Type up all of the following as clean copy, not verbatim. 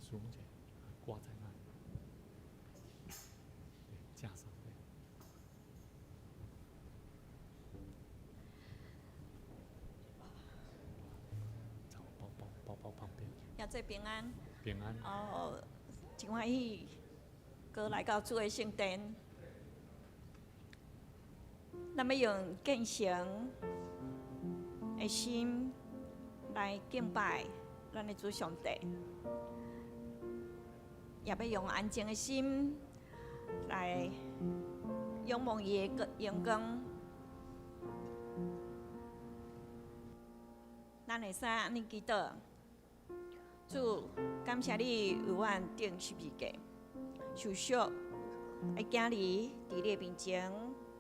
书节挂在那里，对，架上对。找包旁边。也做平安。平安。哦，真欢喜，哥来到主的圣殿，咱要用虔诚的心来敬拜咱的主上帝，也要用安静的心来仰望伊的阳光。咱会使安尼祈祷：主，感谢你为阮定十字架，受赎的囝儿伫你的面前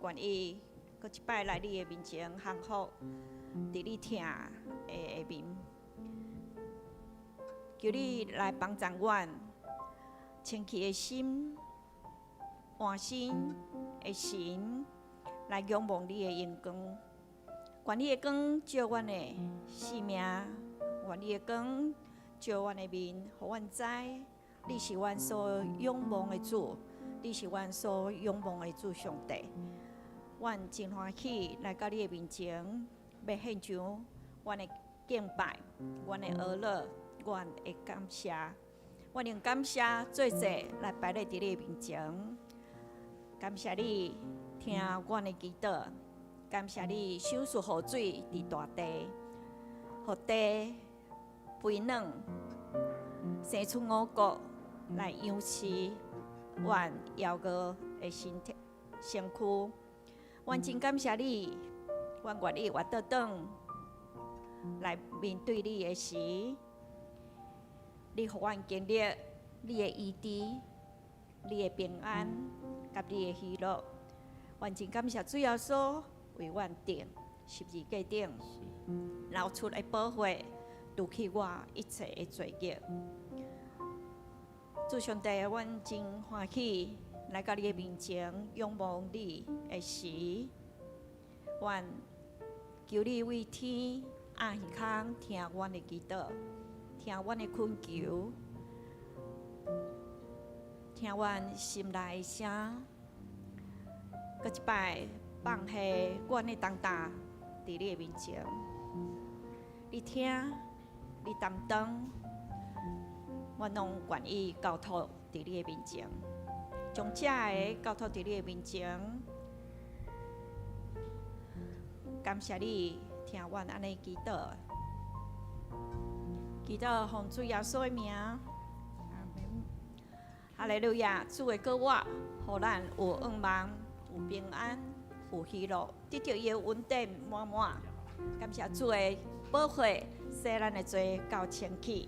愿意，搁一摆来你的面前降服，伫你疼的下面，求你来帮助阮，清气的心、换心的心，来仰望你的阳光。愿你的光照阮的生命，愿你的光照阮的面，互阮知你是阮所仰望的主，你是阮所仰望的主上帝。阮真欢喜来到你的面前，要献上阮的敬拜，阮的娱乐，阮的感谢。阮用感谢做者来摆在你的面前，感谢你听阮的祈祷。感谢你手续雨水伫大地，互地肥软，生出五谷来养饲阮夭娥的身躯。阮真感谢你，阮愿意活倒转来面对你的时，你互阮经历你的医治、你的平安，甲你的喜乐。阮真感谢主耶稣。为阮定十字架顶流出的宝血，除去我一切的罪孽。主上帝，阮真欢喜来到你的面前，仰望你的时，阮求你为天按耳孔听阮的祈祷，听阮的恳求，听阮心内的声，搁一摆。放下阮的重担伫你的面前，你听，你担当，我拢愿意交托伫你的面前，将这个交托伫你的面前。感谢你听阮安尼祈祷，祈祷奉主耶稣的名，阿门。哈利路亚！主的国我，互咱有恩望，有平安。有喜乐，得到伊的稳定满满。感谢主的保护，使咱的罪到清气。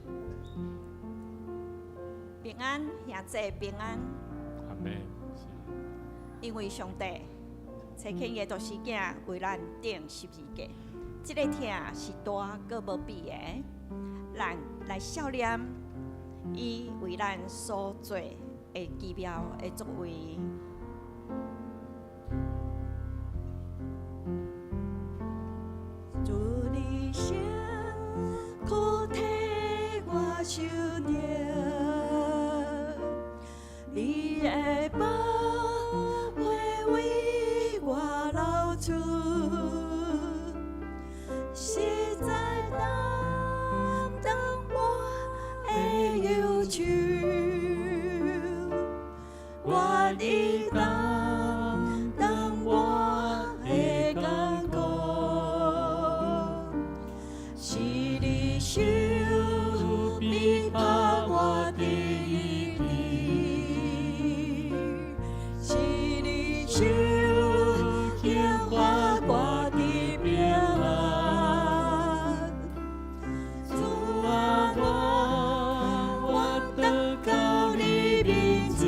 平安，兄弟平安。阿门。因为上帝差遣伊的独生囝为咱钉十字架，这个疼是大个无比的。咱来孝念伊为咱所做的奇妙的作为。受着你的宝血为我流出，实在担当我的忧愁，我的担当我的感觉，是你手。你把我的一滴，是你手显化我的平安。主啊，我登到你面前，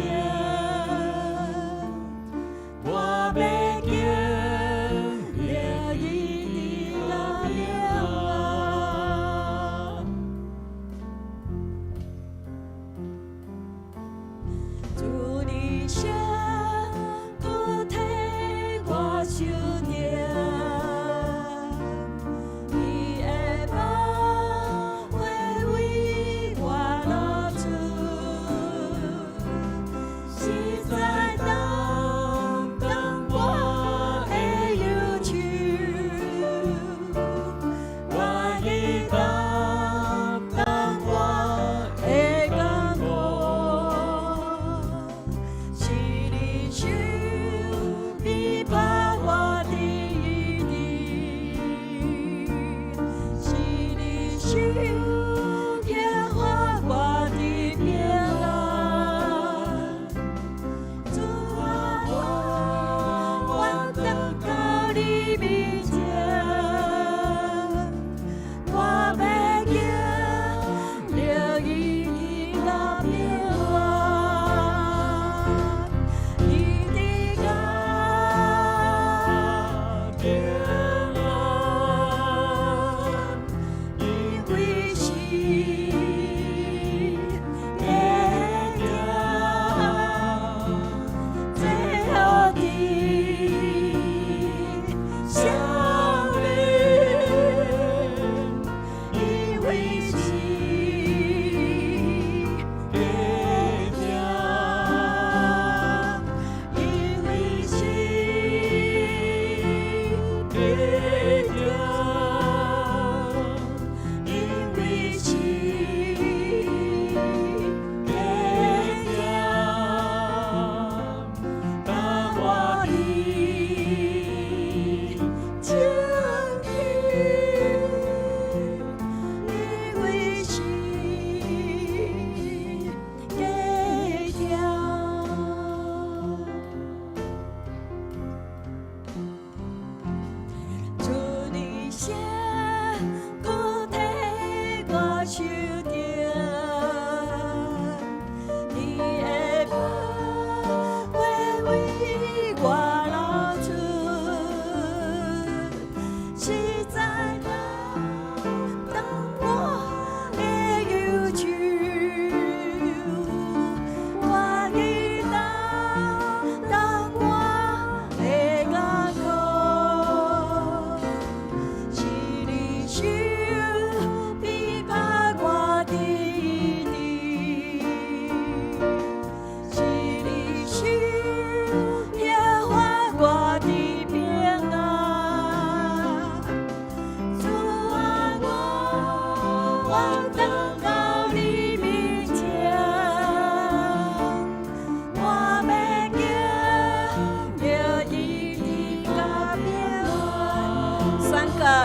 我要经历你的平安。主的手托替我受念，你的宝血为我流出。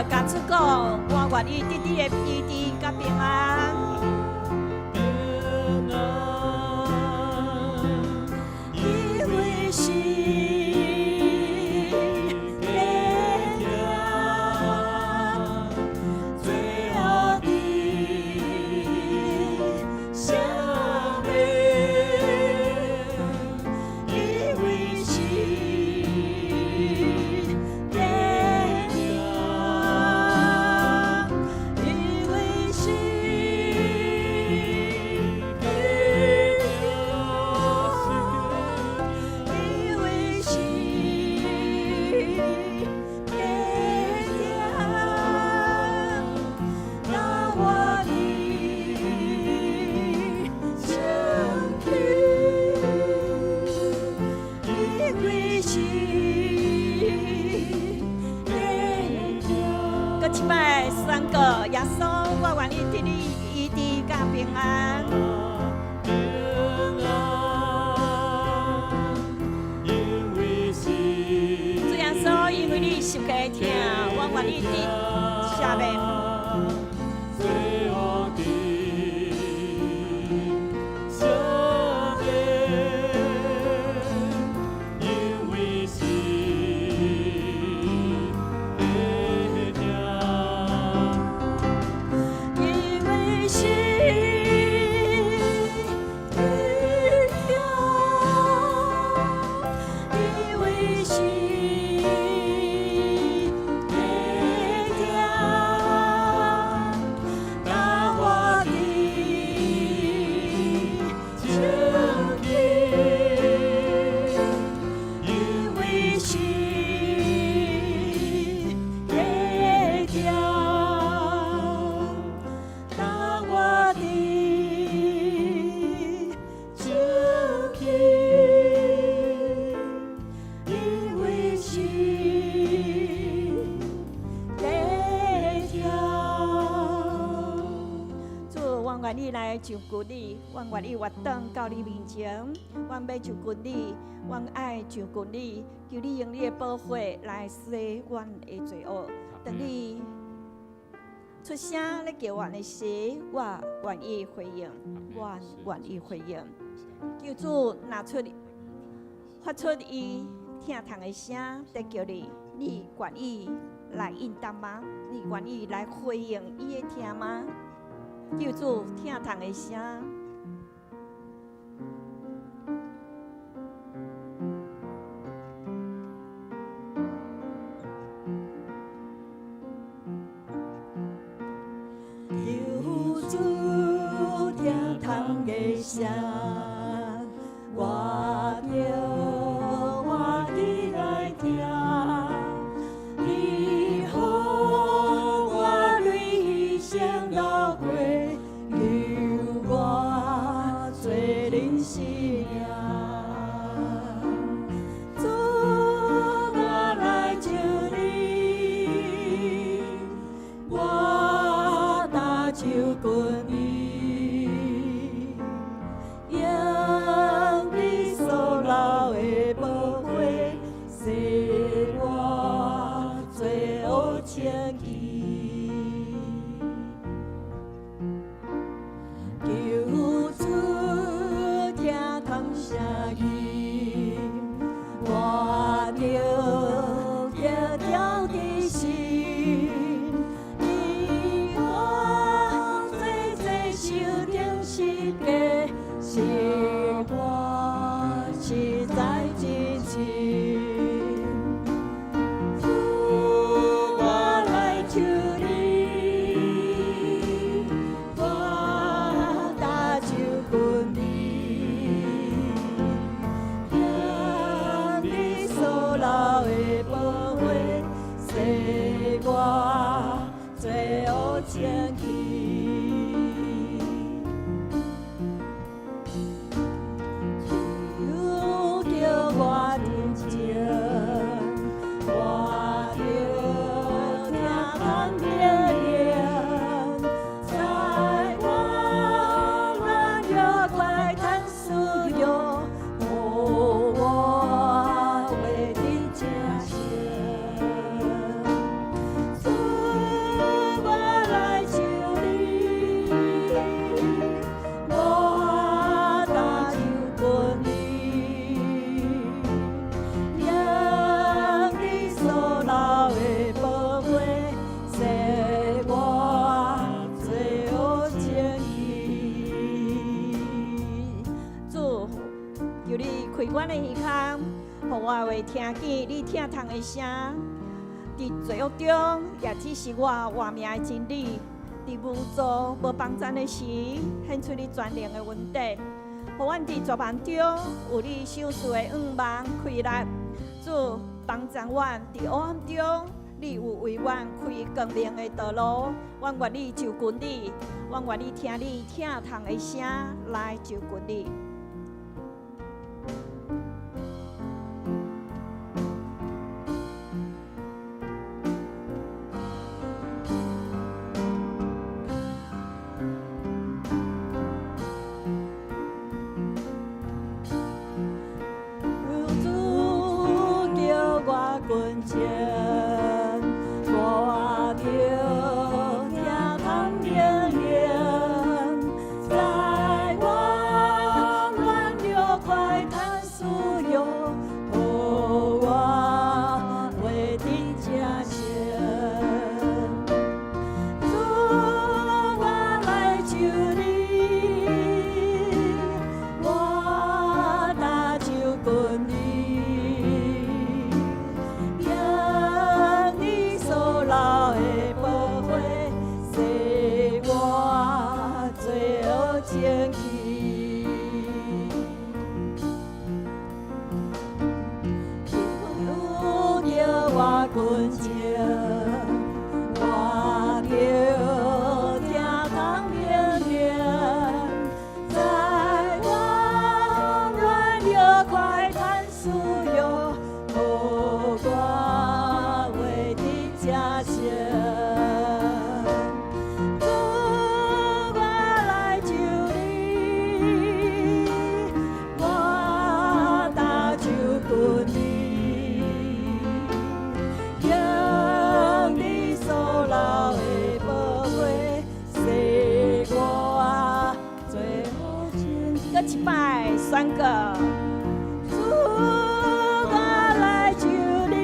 甲出讲，我愿意直直的医治甲平安。平安，因为是天涯最后的相会，因为是天涯，因为是因为是天涯，那我的情绪，因为是天涯。搁一摆宣告，耶稣，我愿意替你医治甲平安。平安，因为是主耶稣，因为你受过疼，我愿意替赦免。最后的相会，因为是天涯，因为是天涯，因为是天涯，那我的情绪，因为是天涯，那我的情绪，因为是天涯。主，我愿意来照顾你，我愿意活动到你面前，我要照顾你，我爱照顾你，求你用你的保护来洗我的罪恶。当你出声咧叫我的时，我愿意回应，我愿意回应。求主拿出发出伊疼痛的声，在叫你，你愿意来应答吗？你愿意来回应伊的疼吗？求主疼痛的声。求主疼痛的声，我着我的来听，你予我泪声流过，留我做恁思念。主，我来求你，我打手棍你，用你所留的宝血洗我罪恶清气。求主疼痛声音，我着条条的心，你我最最受定是假，是我实在真情。主，我来求你，我打手棍你，用你所留的宝血洗我罪恶清气。求叫我认真，我着疼痛的灵，在我软弱快叹需要，互我为你正声。主，款的耳孔，互我会听见你疼痛的声。伫罪恶中，也只是我活命的真理。伫无助、无帮助的时，显出你全能的恩典。互阮伫绝望中有你手术的光芒开力。主帮助阮伫黑暗中，你有为阮开光明的道路。阮愿你就近你，阮愿意听你疼痛的声来就近你。宣告，主我来求你，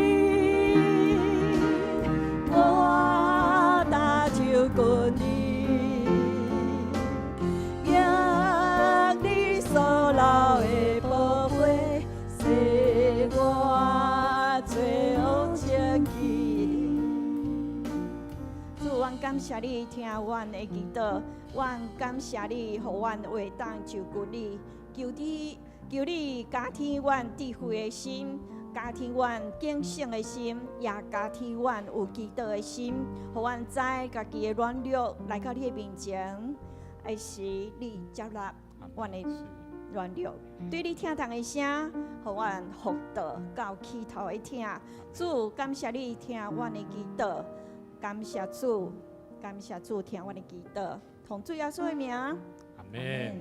我搭就近你，让你所留的宝贝，使我最后前去。主，阮感谢你听阮的祈祷，阮感谢你，互阮话当就近你。求你加添阮智慧的心，加添阮敬虔的心，也加添阮有祈祷的心，互阮知家己的软弱来到你的面前，还是你接纳阮的软弱。对你疼痛的声，互阮福道到起头的听。主，感谢你听阮的祈祷，感谢主，感谢主听阮的祈祷，同主耶稣的名。阿门。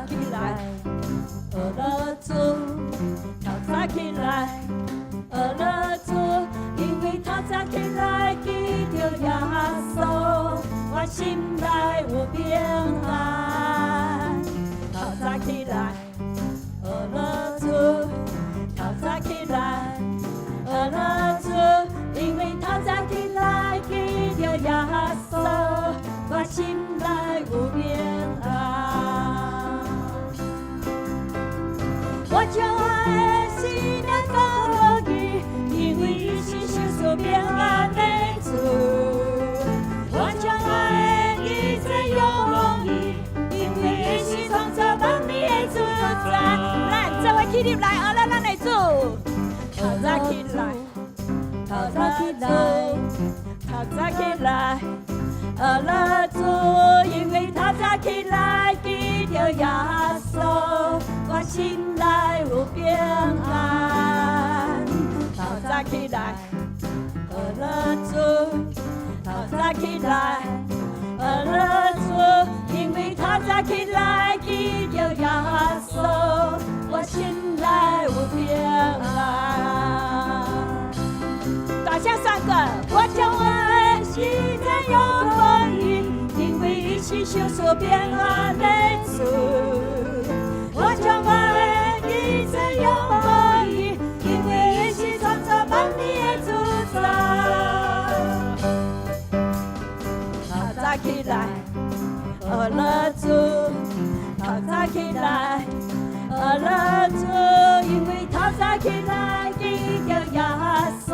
起来，学了主，透早起来，学了主，因为透早起来记着耶稣，我心内有平安。透早起来，学了主，透早起来，学了主，因为透早起来记着耶稣，我心内有平安。我将我的思念交予伊，因为伊是受所平安的主。我将我的一切用伊，因为伊是创造万物的主宰。咱做伙起立来，学了咱的主。透早起来，透早起来，透早起来，学了主，因为透早起来记着耶稣。我心内有平安，透早起来，学了主，透早起来，学了主，因为透早起来记着耶稣，我心内有平安。大声宣告，我将我的心内有关伊，因为伊是是小所平安的主。我将我的一切仰望伊，因为伊是创造万物的主宰。透早起来，学了主，透早起来，学了主，因为透早起来记着耶稣，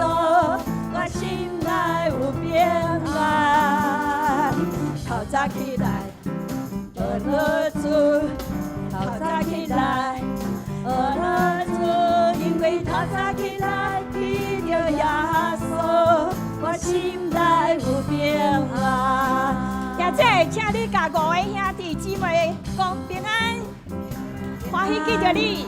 我心内有平安。透早起来，学了主，透早起来，学了主，因为透早起来记着耶稣，我心内有平安。现在，请你甲5位兄弟姊妹讲平安，欢喜记着你。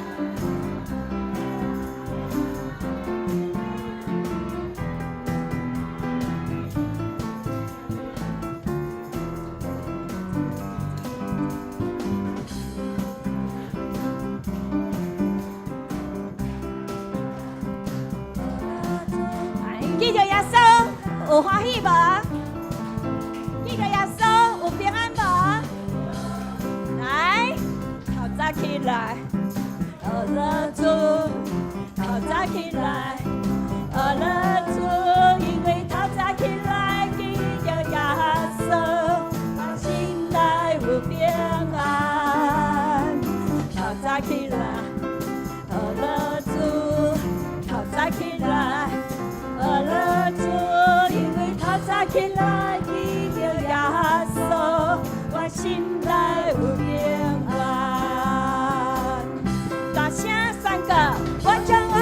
记着耶稣有欢喜无？记着耶稣有平安无？来，透早起来，学了主，透早起来，学了主，因为透早起来记着耶稣，我心内有平安。透早起来，学了主，透早起来。学了主，因为透早起来记着耶稣，我心内有平安。大声宣告，我将我的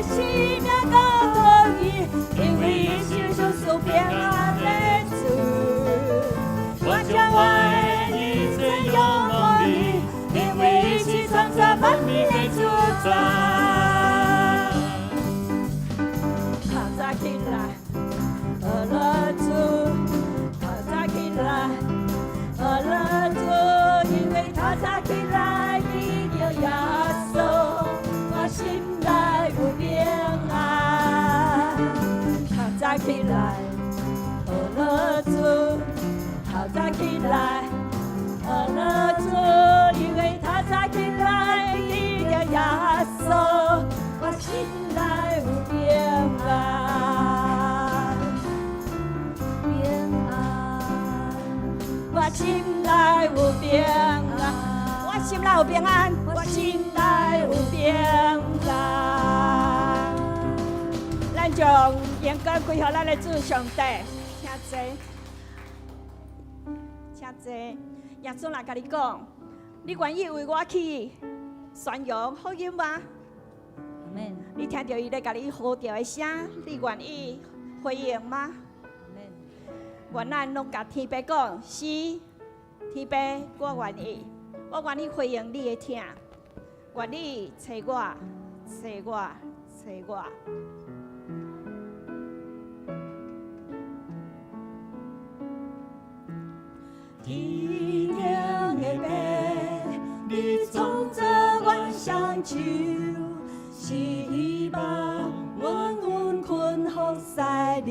生命交给伊，因为伊是小所平安的主。我将我的一切仰望伊，因为伊是创造万物的主宰。起来，学了主，透早起来，学了主，因为透早起来记着耶稣，我心内有平安。透早起来，学了主，透早起来，学了主，因为透早起来记着耶稣，我心内有平安。我心内有平安，我心内有平安，我心内有平安。咱将眼光归予咱的主上帝，请坐，请坐。耶稣来甲你讲，你愿意为我去宣扬福音吗？你听到伊咧甲你呼叫的声，你愿意回应吗？愿咱拢甲天父讲，是天父，我愿意，我愿意回应你的听，愿你找我，找我，找我。天顶的爸，你创造阮双手，是希望阮稳困服侍你。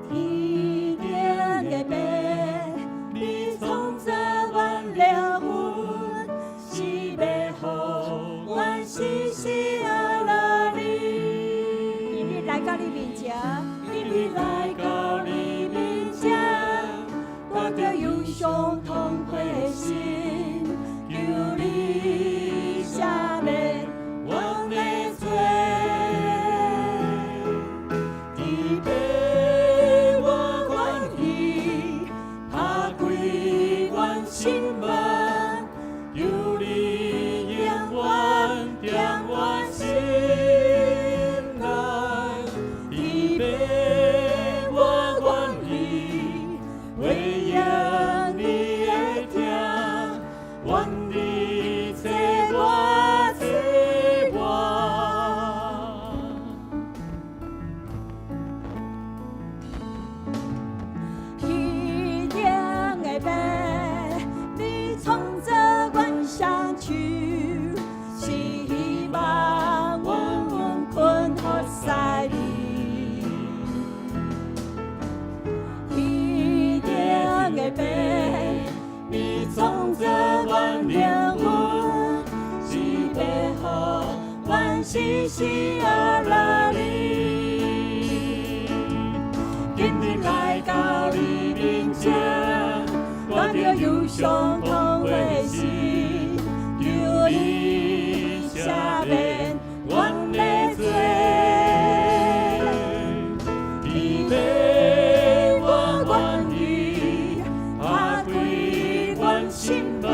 天顶的爸，你创造阮灵魂，是要予阮时时爱乐你。今日来到你面前，今日来到你面前，带着忧伤痛悔的心，求你赦免阮的罪。天父，我愿意打开阮心门，求你永远在阮心内。天父，我愿意回应你的听，愿你找我，找我。天顶的爸，你是是阿拉你，今日来到你面前，我着有相同的心，求你赦免阮的罪，你要我愿意打开阮心房。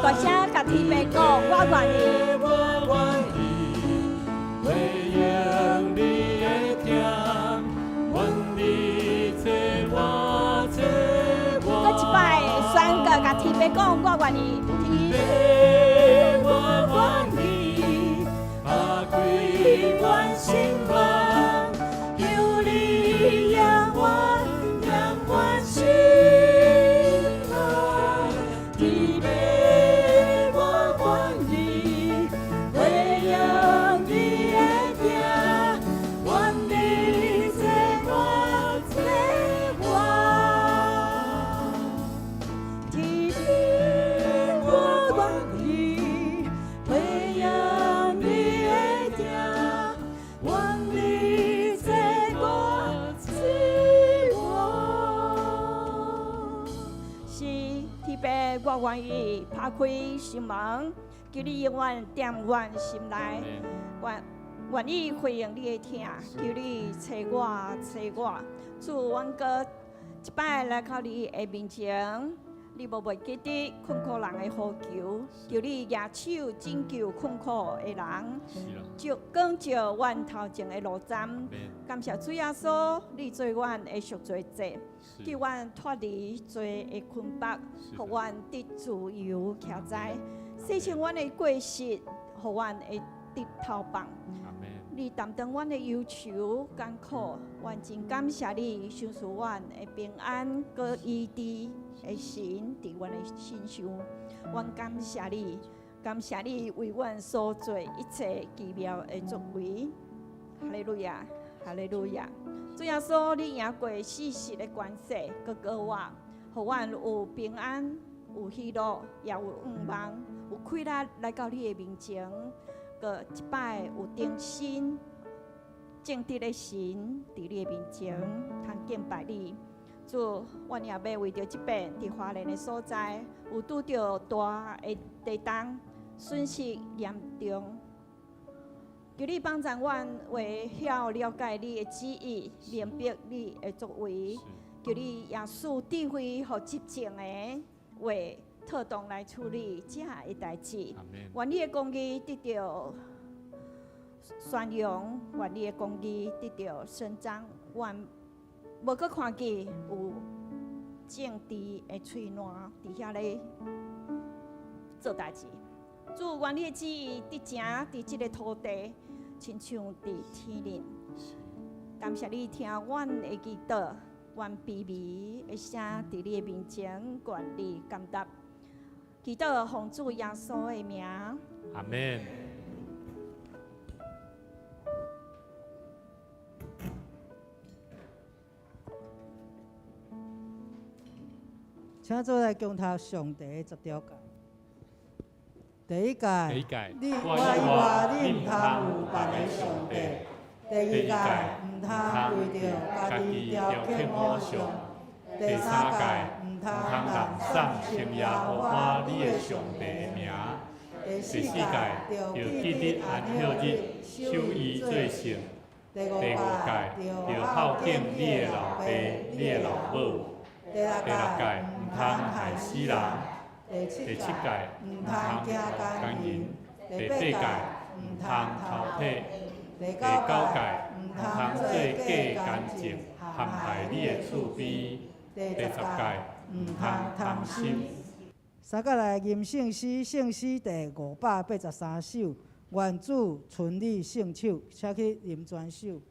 大声甲天父讲，我愿意。回应你的听，愿你做我做我。搁一摆宣告甲天父讲，我愿意。天父，我愿意，打开阮心房，求你让阮心内。天父。我愿意打开心门，求你永远踮阮心内，愿意回应你的听，求你找我，主，阮搁一摆来到你的面前，你无袂记得困苦人的呼求，求你举手拯救困苦的人，就讲照阮头前的路站，感谢主耶稣，你做阮的赎罪祭。叫阮脱离罪的捆绑，互阮得自由徛在，洗清阮的过失，互阮会得头放。你担当阮的忧愁艰苦，阮真感谢你，赏赐阮的平安，搁医治的神伫阮的身上。阮感谢你为阮所做一切奇妙的作为。哈利路亚，哈利路亚。主耶稣，你赢过世事的关系，搁过我，互阮有平安，有喜乐，也有盼望，有快乐来到你的面前，搁一摆有定心、正直的心伫你的面前，通敬拜你。主，阮也要为着这边伫华人的所在，有拄着大的地震、损失严重。求你帮助阮，为晓了解你的旨意，明白你的作为。求你耶稣智慧和执政的为特动来处理这的代志。愿你的公义得到宣扬，愿你的公义得到伸张。愿无搁看见有政治的嘴烂伫遐咧做代志。主，愿你的旨意得成伫这个土地，亲像伫天灵。感谢你听阮的祈祷，阮卑微的声伫你的面前，愿你感答。祈祷奉主耶稣的名。阿门。请做来共读上帝10条诫。第一诫，你我你唔通有别个上帝。第二诫，唔通为着家己雕刻偶像。第三诫，唔通滥送称耶和华你的上帝的名。第四诫，着记得安息日守伊做圣。第五诫，着孝敬你的老爸、你的老母。第六诫，唔通害死人。第第七第七届届毋通行奸淫，第八届毋通偷窃，第九届毋通做假干净，陷害你的厝边，第十届毋通贪心。三角来吟圣诗，圣诗第583首，愿主存你圣手，请去吟全首。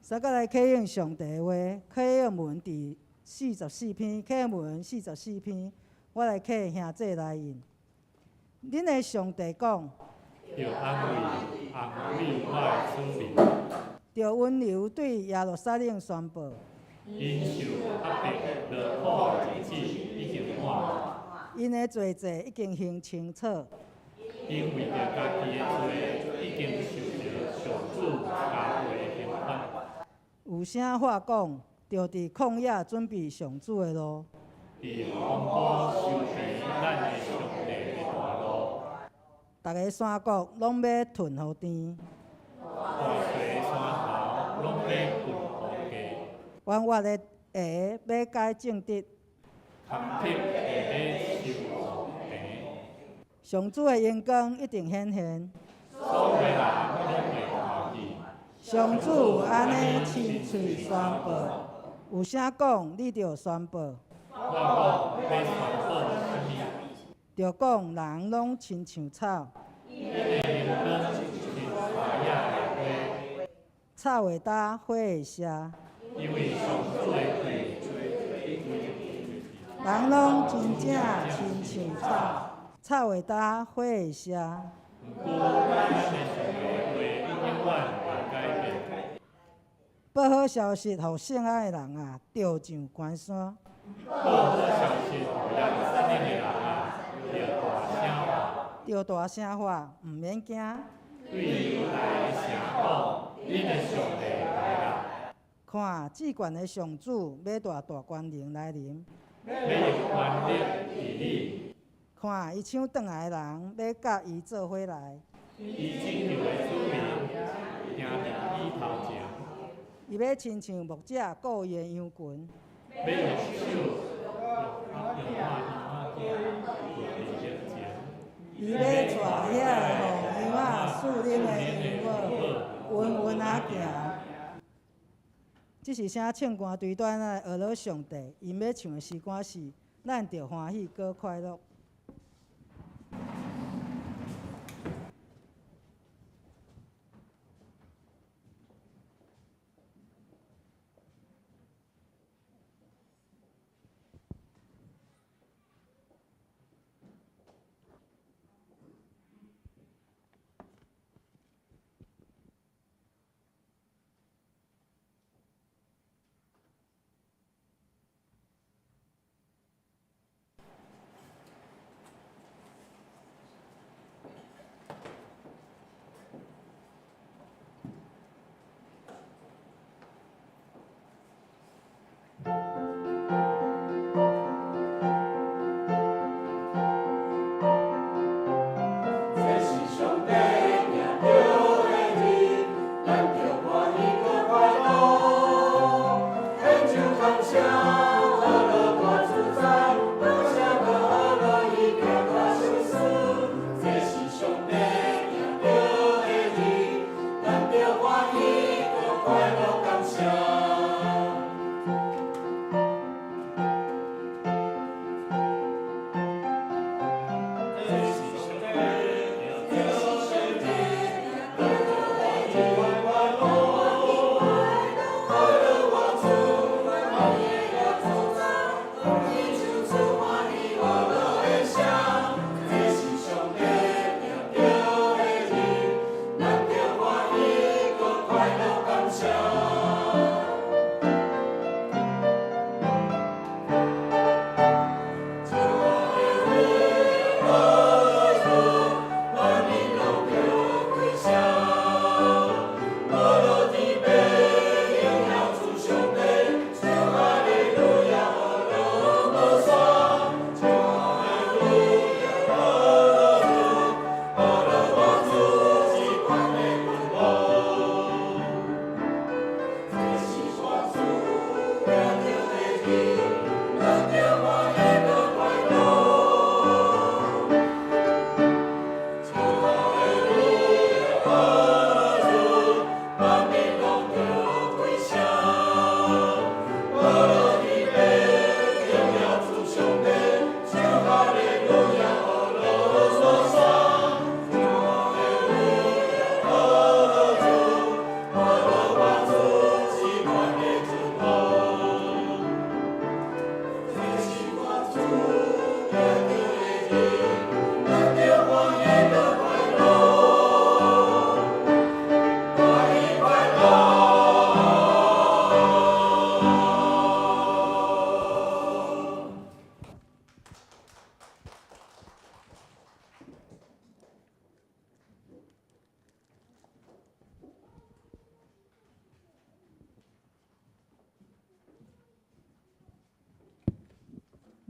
三角来启应上帝的话，启应文第44篇，启应文44篇，我来启兄弟来引。恁的上帝讲，要安慰我的子民，要温柔对耶路撒冷宣布，因受压迫、劳苦日子已经满，因的罪责已经行清楚，因为着家己的罪已经受着上主加倍的刑罚。有啥话讲，就伫旷野准备上主的路，伫荒埔收备咱的上帝的大路。逐个山谷拢要吞互甜，海水山头拢要滚互价，弯弯的鞋要改正直，坎坷会要收互平。上主的荣光一定显现。所有人拢会欢喜。上主安尼亲嘴宣布，有啥讲你着宣布。我讲要宣布啥物？着讲人拢亲像草，因的荣光是花野的花，草会干，花会谢。因为上主的气。人拢真正亲像草，草会干，花会谢。毋过，咱的上帝的话永远袂改变。报好消息，互圣爱的人啊，着上关山。报好消息，互咱山顶的人啊，着大声话，毋免惊。对如来声讲，恁的上帝来啦！看至悬的上主要带大官灵来临。要用权力治理。看伊抢转来的人要甲伊做伙来。伊拯救的子民，行伫伊头前。伊要亲像牧者顾伊的羊群。要用手用话仔伊要带遐予羊仔树林的羊母稳稳啊行。这是啥唱歌对端来学了上帝，因要唱的诗歌是：咱着欢喜搁快乐。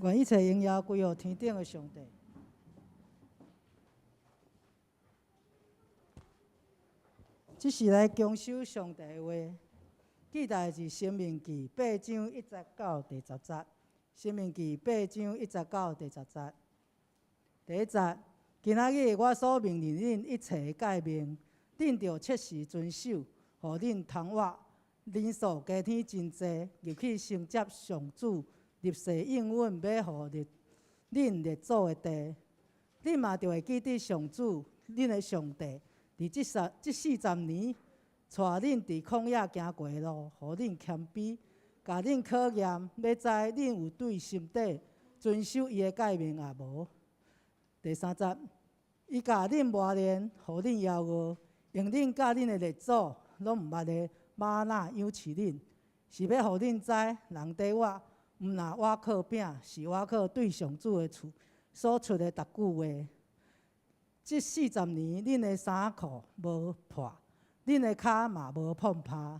愿一切荣耀归予天顶的上帝。这是来恭守上帝的话，记载自《申命记》8章1节到第10节，《申命记》8章1节到第10节。第1节，今仔日我所命令恁一切的诫命，恁着切实遵守，互恁通活。人数加添真济，入去承接上主立誓应允要互恁列祖的地。恁嘛着会记得上主，恁的上帝，伫这40年，带恁伫旷野行过的路，互恁谦卑，甲恁考验，要知恁有对心底遵守伊的诫命也无。第3节，伊甲恁磨练，互恁骄傲，用恁甲恁的列祖拢毋捌的玛纳养饲恁，是要互恁知，人地我毋若倚靠饼，是倚靠对上主的厝。所出的逐句话。这40年，恁的衫裤无破，恁的骹嘛无碰趴。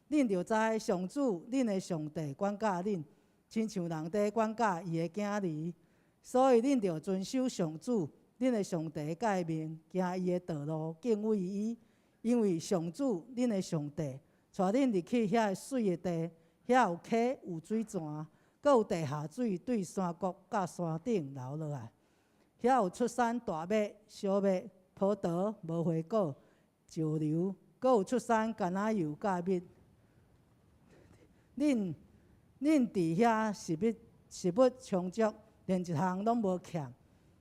恁着知上主，恁的上帝管教恁，亲像人在管教伊的囝儿。所以恁着遵守上主，恁的上帝诫命，行伊的道路，敬畏伊。因为上主，恁的上帝，带恁入去遐水的地，遐有溪有水泉，阁有地下水对山谷甲山顶流落来。遐有出产大麦、小麦、葡萄、无花果、石榴，阁有出产橄榄油甲蜜。恁伫遐食物充足，连一项拢无欠。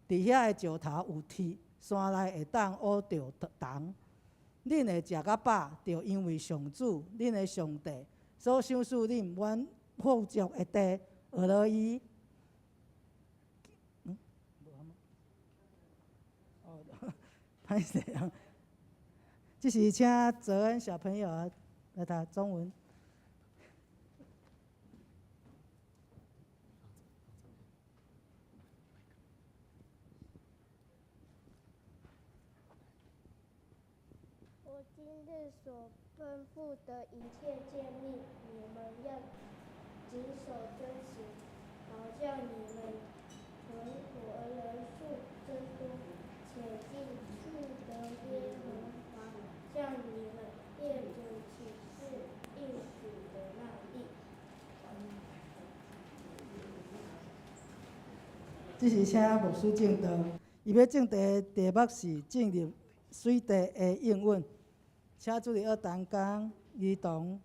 伫遐的石头有铁，山内会当挖着铜。恁会食甲饱，就因为上主，恁的上帝所赏赐恁满富足的地，俄罗伊。歹势啊！这是请泽恩小朋友来读中文。我今日所吩咐的一切诫命，你们要谨守遵行，好叫你们存活人数增多，且进入得耶和华向你们列祖起誓应许的那地。这是请牧师正道，伊要正题的题目是进入水地的应允。请助理二单工儿童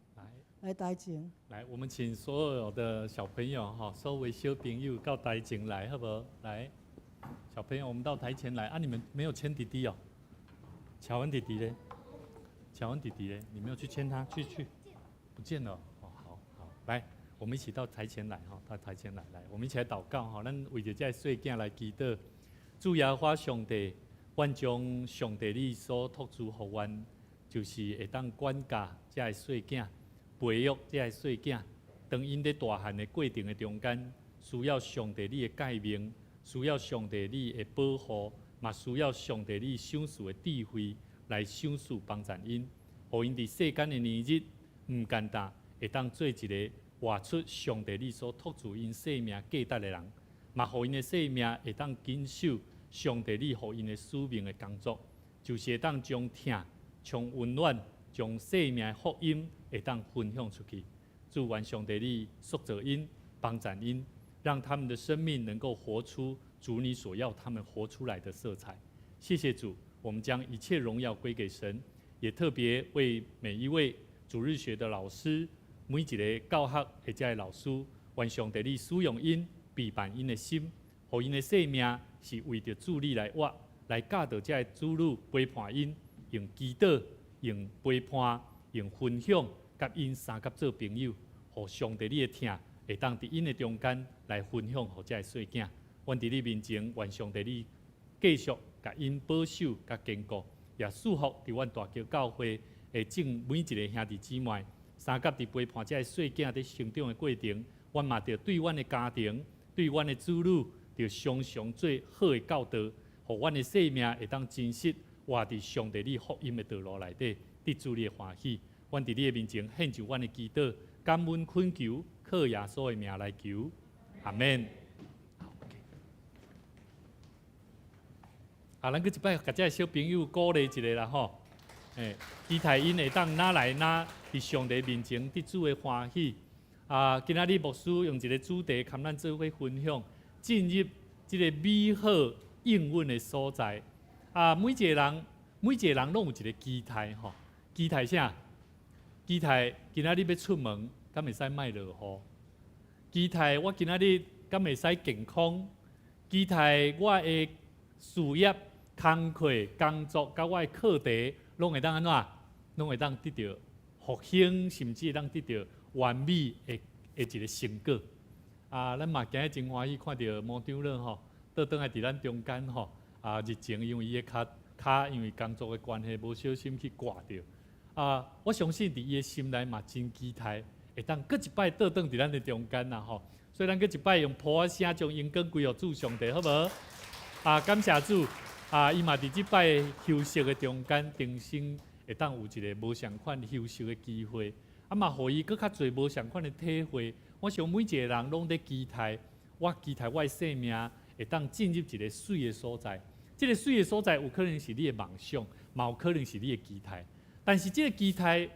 来台前。来，我们请所有的小朋友哈，所有小朋友到台前来，好不好？来，小朋友，我们到台前来啊！你们没有牵弟弟哦？乔恩弟弟呢？乔恩弟弟呢？你没有去牵他？去，不见了。哦，好，来，我们一起到台前来哈，到台前来，我们一起来祷告哈，咱为着这细囝来祈祷。主耶和华上帝，愿将上帝你所托付予阮。就是会当管教这个细囝，培育这个细囝。当因在大汉的过程的中间，需要上帝你的诫命，需要上帝你的保护，嘛需要上帝你赏赐的智慧来赏赐帮助因，互因伫世间的年日唔简单，会当做一个活出上帝你所托付因生命价值的人，嘛互因的生命会当坚守上帝你互因的使命的工作，就是会当将疼。将温暖、将生命的福音会当分享出去，祝愿上帝你塑造因、帮助因，让他们的生命能够活出主你所要他们活出来的色彩。谢谢主，我们将一切荣耀归给神，也特别为每一位主日学的老师、每一个教学或者的老师，愿上帝你使用因、陪伴因的心，互因的生命是为着主你来活，来教导这主女陪伴因。用祈祷、用陪伴、用分享，甲因三甲做朋友，互上帝你的疼会当伫因的中间来分享，互这个细囝。阮伫你面前，愿上帝你继续甲因保守、甲坚固，也祝福伫阮大桥教会会敬每一个兄弟姊妹，三甲伫陪伴这个细囝伫成长的过程，阮嘛着对阮的家庭、对阮的子女，着常常做好的教导，互阮的生命会当真实。活伫上帝你福音的道路内底，得主你的欢喜。阮伫你的面前献上阮的祈祷，感恩恳求，靠耶稣的名来求，阿门。咱搁一摆，甲这小朋友鼓励一下啦吼。期待因会当哪来哪伫上帝面前得主的欢喜。今仔日牧师用一个主题，跟咱做伙分享，进入这个美好应允的所在。每一个人拢有一个期待吼，期待啥？期待今仔日要出门，敢会使莫落雨？期待我今仔日敢会使健康？期待我的事业、工课、工作，甲我的课题，拢会当安怎？拢会当得到复兴，甚至会当得到完美的一个成果。咱嘛今日真欢喜看到毛长老吼，倒转来伫咱中间吼。日前因为伊的脚因为工作的关系，无小心去挂着。我相信伫伊的心内嘛真期待，会当搁一摆倒转伫咱的中间啦吼。所以咱搁一摆用普声将因光归予主上帝，好无？感谢主伊嘛伫即摆休息的中间，重新会当有一个无相款休息的机会，嘛，互伊搁较侪无相款的体会。我想每一个人拢在期待，我期待我的生命会当进入一个水的所在。这个水的所在有可能是你的梦想，嘛有可能是你的期待。但是这个期待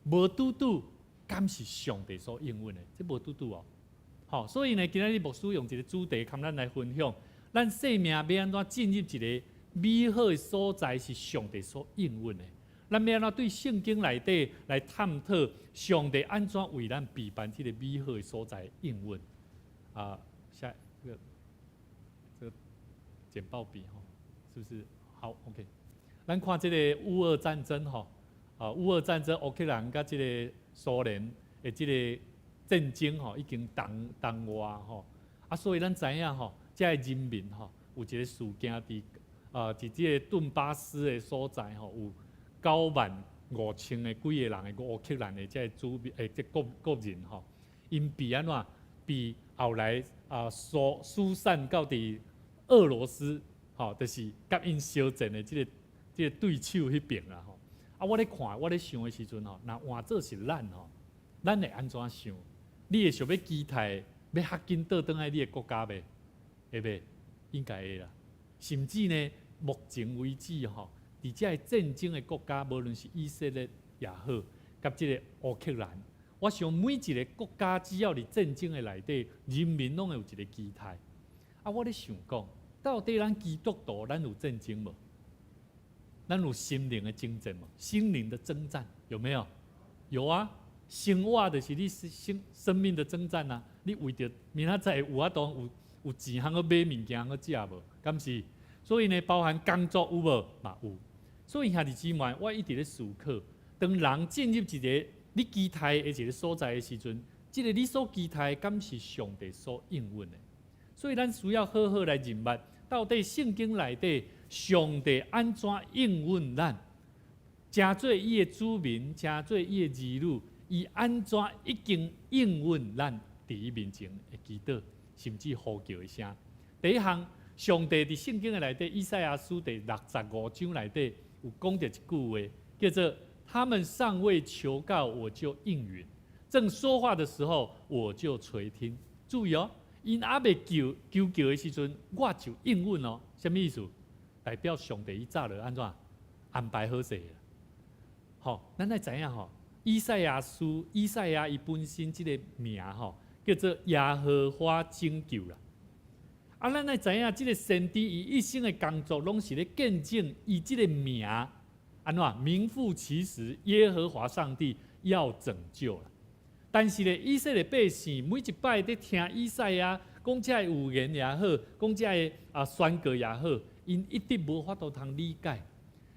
无拄拄，敢是上帝所应允的？这无拄拄哦。好，所以呢，今日牧师用一个主题，跟咱来分享，咱生命要安怎进入一个美好的所在，是上帝所应允的。咱要安怎对圣经内底来探讨上帝安怎为咱备办这个美好的所在应允？下这个简报笔哈，是不是？好 ，OK。咱看这个乌俄战争哈，乌俄战争乌克兰甲这个苏联的这个战争吼，已经东外吼，所以咱知影吼，这人民吼有一个事件伫这个顿巴斯的所在吼，有95000的几个人的乌克兰的这国人吼，因被安怎被后来疏散到伫俄罗斯吼，就是甲因相战的这个对手迄边啦吼。我咧看，我咧想的时阵吼，若换做是咱吼，咱会安怎想？你会想要期待要较紧倒转来你的国家袂？会袂？应该会啦。甚至呢，目前为止吼，伫遮战争的国家，无论是以色列也好，甲即个乌克兰，我想每一个国家只要伫战争的内底，人民拢会有一个期待。我咧想讲，到底咱基督徒咱有战争无？咱有心灵的征战无？心灵的征战有没有？有啊。生活就是你生命的征战啊！你为着明仔载有法度有钱通去买物件去食无？敢是？所以呢，包含工作有无？嘛有。所以兄弟姊妹，我一直咧思考，当人进入一个你期待的一个所在的时阵，这个你所期待敢是上帝所应允的？所以咱需要好好来认识，到底圣经内底上帝安怎应允咱？诚做伊的子民，诚做伊的儿女。伊安怎已经应允咱伫伊面前的祈祷，甚至呼叫的声。第一项，上帝伫圣经的内底，以赛亚书第65章内底有讲到一句话，叫做“他们尚未求告，我就应允；正说话的时候，我就垂听。”注意哦，因还未求的时阵，我就应允哦。什么意思？代表上帝伊早就安怎安排好势了。好，咱来知影吼。以赛亚书，以赛亚伊本身即个名吼，叫做耶和华拯救啦。咱来知影，即个先知伊一生的工作，拢是咧见证伊即个名安怎名副其实，耶和华上帝要拯救啦。但是咧，以色列百姓每一摆咧听以赛亚讲这预言也好，讲这宣告也好，因一直无法度通理解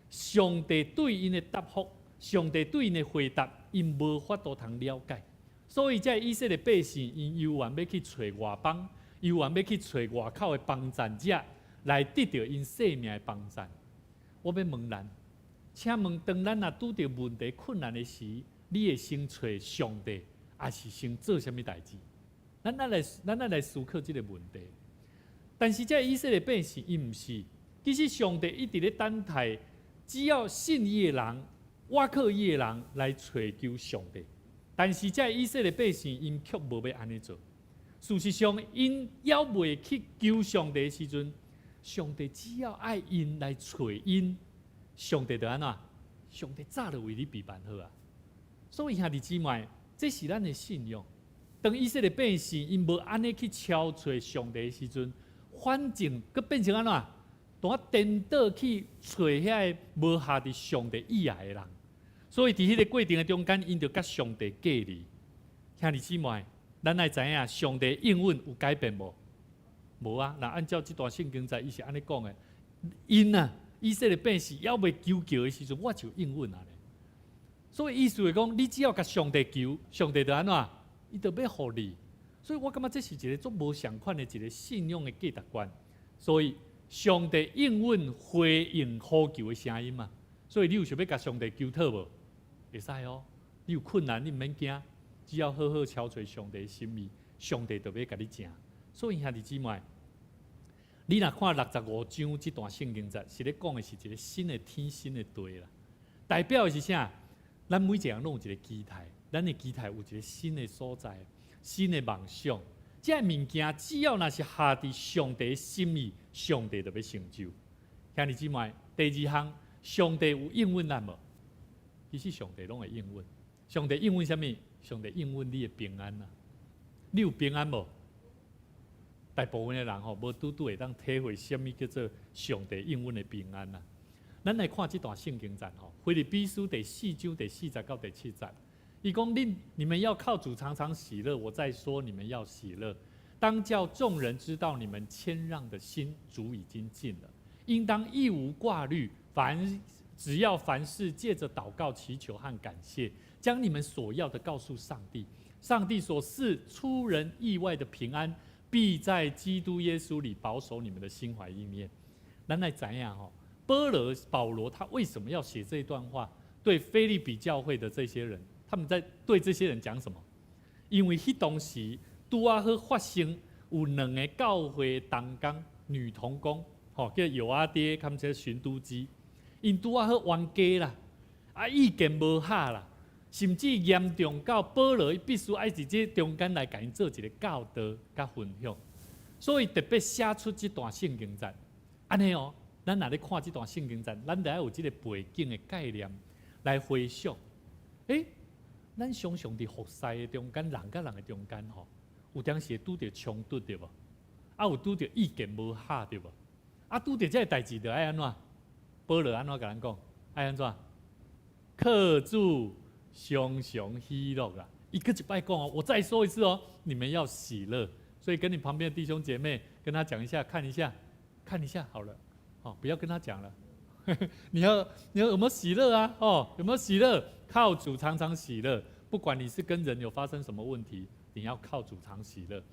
上帝对因的答复。上帝对因的回答，因无法度通了解，所以在以色列百姓，因犹原要去找外邦，犹原要去找外口的帮助者，来得到因生命的帮助。我要问咱，请问，当咱若拄到问题困难的时，你会先找上帝，还是先做什么代志？咱来思考这个问题。但是在以色列百姓，伊毋是，其实上帝一直咧等待，只要信伊的人。倚靠伊的人来找求上帝，但是在以色列百姓，因却无要安尼做。事实上，因要未去求上帝的时阵，上帝只要爱因来找因，上帝就安怎？上帝早就为你备办好啊！所以兄弟姊妹，这是咱的信仰。当以色列百姓因无安尼去敲找上帝的时阵，反正佮变成安怎？当颠倒去找遐个无下伫上帝以外的人。所以，伫迄个过程的中间，因就甲上帝隔离。兄弟姊妹，咱来知影，上帝应允有改变无？无啊！那按照这段圣经在，伊是安尼讲的：因啊，以色列百姓要未求的时阵，我就应允啊。所以意思是讲，你只要甲上帝求，上帝就安怎？伊就要互你。所以我感觉这是一个足无相款的一个信仰的价值观。所以，上帝应允回应呼求的声音嘛。所以你有想要甲上帝求讨无？会使哦，你有困难你毋免惊，只要好好敲找上帝的心意，上帝就要甲你成。所以兄弟姊妹，你若看65章这段圣经节，是咧讲的是一个新的天、新的地啦。代表的是啥？咱每一个人拢有一个期待，咱的期待有一个新的所在、新的梦想。这物件只要若是下伫上帝的心意，上帝就要成就。兄弟姊妹，第二项，上帝有应允咱无？其实上帝拢会应允。上帝应允啥物？上帝应允你的平安啊！你有平安无？大部分的人吼，无拄会当体会什么叫做上帝应允的平安啊！咱来看这段圣经节吼，腓立比书第4章第40到第7节，伊讲你们要靠主常常喜乐。我再说，你们要喜乐，当叫众人知道你们谦让的心，主已经尽了。应当一无挂虑，只要凡事借着祷告、祈求和感谢，将你们所要的告诉上帝。上帝所赐出人意外的平安，必在基督耶稣里保守你们的心怀意念。咱来知影吼，保罗他为什么要写这段话？对腓立比教会的这些人，他们在对这些人讲什么？因为迄当时拄啊好发生有2个教会同工女同工，叫尤阿爹，他们这巡都基，因拄啊好冤家啦，意见无合啦，甚至严重到保罗必须爱伫这中间来甲因做一个教导甲分享，所以特别写出这段圣经节，安尼哦。咱若咧看这段圣经节，咱得有这个背景的概念来回想。咱常常伫服侍的中间，人甲人的中间吼，有当时会拄着冲突对无？有拄着意见无合对无？拄着这个代志，就爱安怎？保罗安怎甲咱讲？爱安怎？靠主常常喜乐啦！一个一摆讲哦，我再说一次哦，你们要喜乐。所以跟你旁边的弟兄姐妹跟他讲一下，看一下好了。不要跟他讲了。你要有没有喜乐啊？有没有喜乐？靠主常常喜乐。不管你是跟人有发生什么问题，你要靠主常喜乐。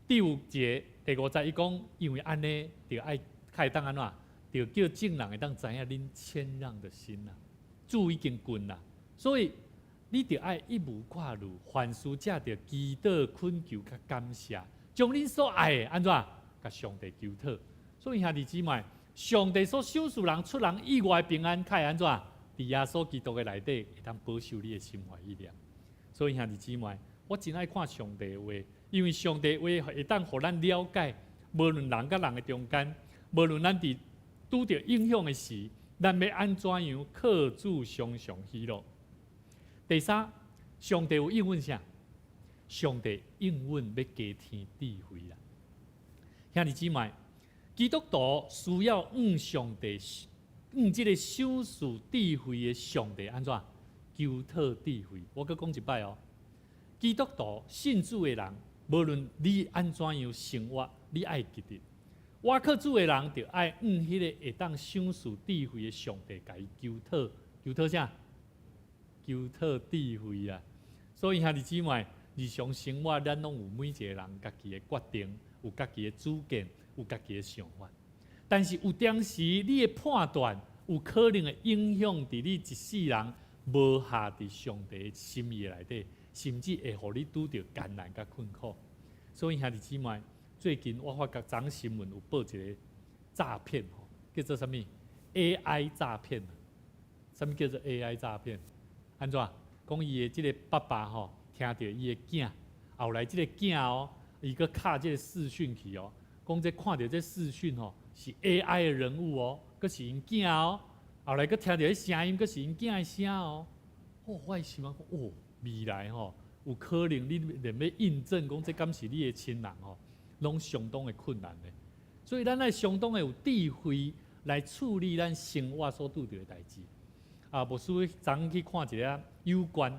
第5节第5节伊讲，因为安尼就爱开当安怎？就叫众人会当知影恁谦让的心啦。主已经尽啦，所以你就爱一无挂虑，凡事借着祈祷、恳求、甲感谢，将恁所爱的安怎？甲上帝求讨。所以兄弟姊妹，上帝所赏赐人出人意外平安，开安怎？伫耶稣基督的内底，会当保守你的心怀意念。所以兄弟姊妹，我真爱看上帝的话，因为上帝的话会当互咱了解，无论人甲人的中间，无论咱伫拄着影响的时，咱要安怎样靠主常常喜乐。第3，上帝有应允啥？上帝应允要加添智慧啦。兄弟姊妹。基督徒需要上帝，这个赏赐智慧的上帝安怎求讨智慧？我搁讲一摆哦。基督徒信主的人，无论你安怎样生活，你爱记得，我靠主的人就爱迄个会当赏赐智慧的上帝，甲伊求讨，求讨啥？求讨智慧啊！所以兄弟姊妹，日常生活咱拢有每一个人家己的决定，有家己的主见。有家己的想法，但是有当时你的判断有可能会影响伫你一世人无下伫上帝的心意内底，甚至会互你拄着艰难甲困苦。所以兄弟姊妹，最近我发觉昨新闻有报一个诈骗，叫做什么 AI 诈骗？什么叫做 AI 诈骗？安怎？讲伊的这个爸爸听到伊的囝，后来这个囝伊个卡这个视讯去讲这看到这视讯是 AI 的人物佫是因囝后来佫听到迄声音，佫是因囝的声我的心想未来有可能你连要印证讲这敢是你的亲人拢相当的困难的。所以咱爱相当的有智慧来处理咱生活所拄到的代志。牧师昨去看一个有关，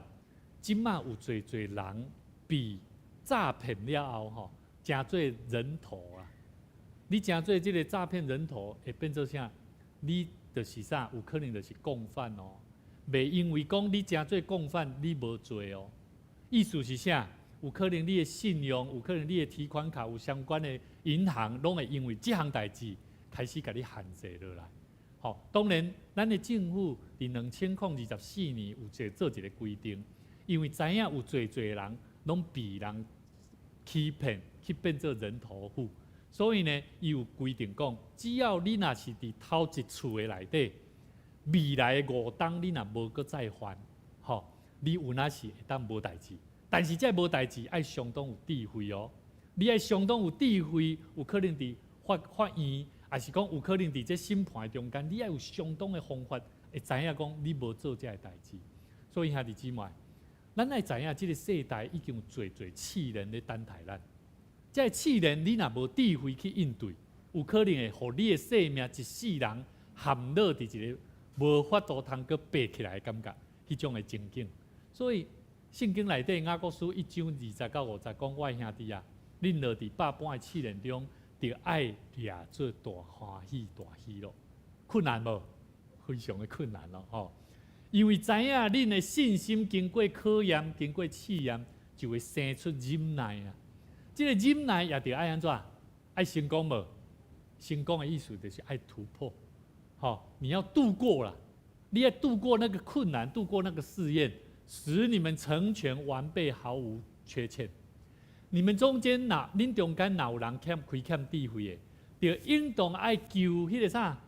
即马有侪人被诈骗了后真做人头啊！你真做这个诈骗人头，会变做啥？你就是啥？有可能就是共犯哦。袂因为讲你真做共犯，你无罪哦。意思是啥？有可能你的信用，有可能你的提款卡有相关的银行，拢会因为这项代志开始甲你限制落来。当然，咱的政府伫2024年有做一个规定，因为知影有侪人拢被人欺骗，去变做人头户，所以呢，伊有规定讲，只要你若是伫头一厝的内底，未来的5冬你若无搁再犯，吼，你有哪是会当无代志。但是这无代志，爱相当有智慧哦。你爱相当有智慧，有可能伫法院，还是讲有可能伫这审判中间，你爱有相当的方法，会知影讲你无做这个代志。所以兄弟姊妹，咱爱知影，这个世代已经有侪刺人咧等待咱。这个刺人，你若无智慧去应对，有可能会互你的生命一世人陷落伫一个无法度通搁爬起来的感觉，迄种的情景。所以圣经内底雅各书1章20到50讲，我的兄弟啊，恁落伫百般的试炼中，就爱掠做大欢喜大喜乐。困难无？非常的困难咯，吼！因为知影恁的信心经过考验、经过试验，就会生出忍耐啊。这个忍耐也着爱安怎？爱成功无？成功的意思就是爱突破，吼！你要度过啦，你要度过那个困难，度过那个试验。使你们成全完备，毫无缺欠。你们中间恁中间有人欠智慧的，就应当爱求迄个啥，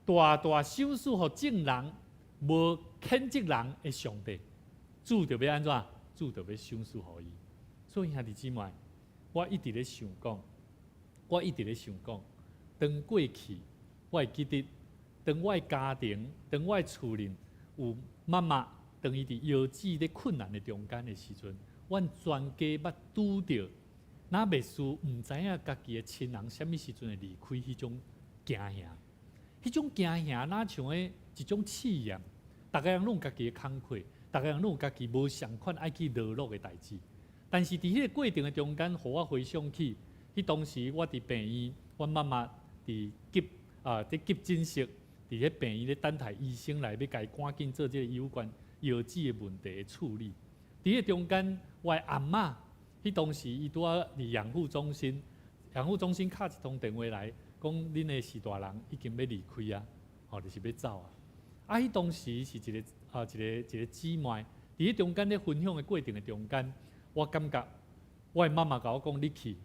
大手术互正人，无欠责人的上帝。主就要安怎？主就要赏赐互伊。所以兄弟姊妹，我一直咧想讲，当过去我会记得，当我的家庭，当我的厝里有妈妈。当伊伫腰子咧困难的中间的时阵，阮全家捌拄着，那袂输毋知影家己的亲人什么时阵会离开迄种惊吓，迄种惊吓哪像诶一种试验，逐个人拢有家己的工课，逐个人拢有家己无相款爱去落落的代志。但是伫迄个过程的中间，互我回想起，迄当时我伫病院，阮妈妈伫急诊室，伫迄病院咧等待医生来要甲伊赶紧做这个有关腰子的问题的处理。伫迄中间，我的阿嬷，迄当时伊拄啊伫养护中心敲一通电话来，讲恁的士大人已经要离开啊，吼，就是要走啊。啊，迄当时是一个姊妹，伫迄中间咧分享的过程的中间，我感觉我的妈妈甲我讲，你去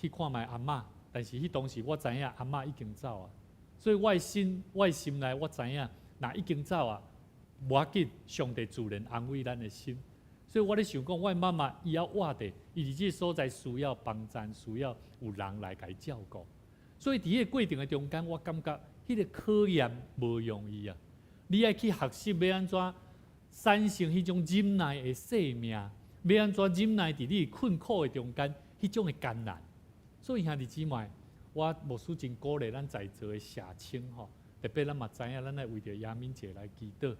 看卖阿嬷，但是迄当时我知影阿嬷已经走啊，所以我的心内我知影，若已经走啊。无要紧，上帝自然安慰咱的心。所以我咧想讲，我妈妈伊要活着，伊伫这个所在需要帮衬，需要有人来甲伊照顾。所以伫迄个过程的中间，我感觉迄个考验无容易啊！你爱去学习要安怎产生迄种忍耐的生命，要安怎忍耐伫你困苦的中间迄种的艰难。所以兄弟姊妹，我牧师真鼓励咱在座的社青吼，特别咱嘛知影，咱爱为着亚敏姐来祈祷。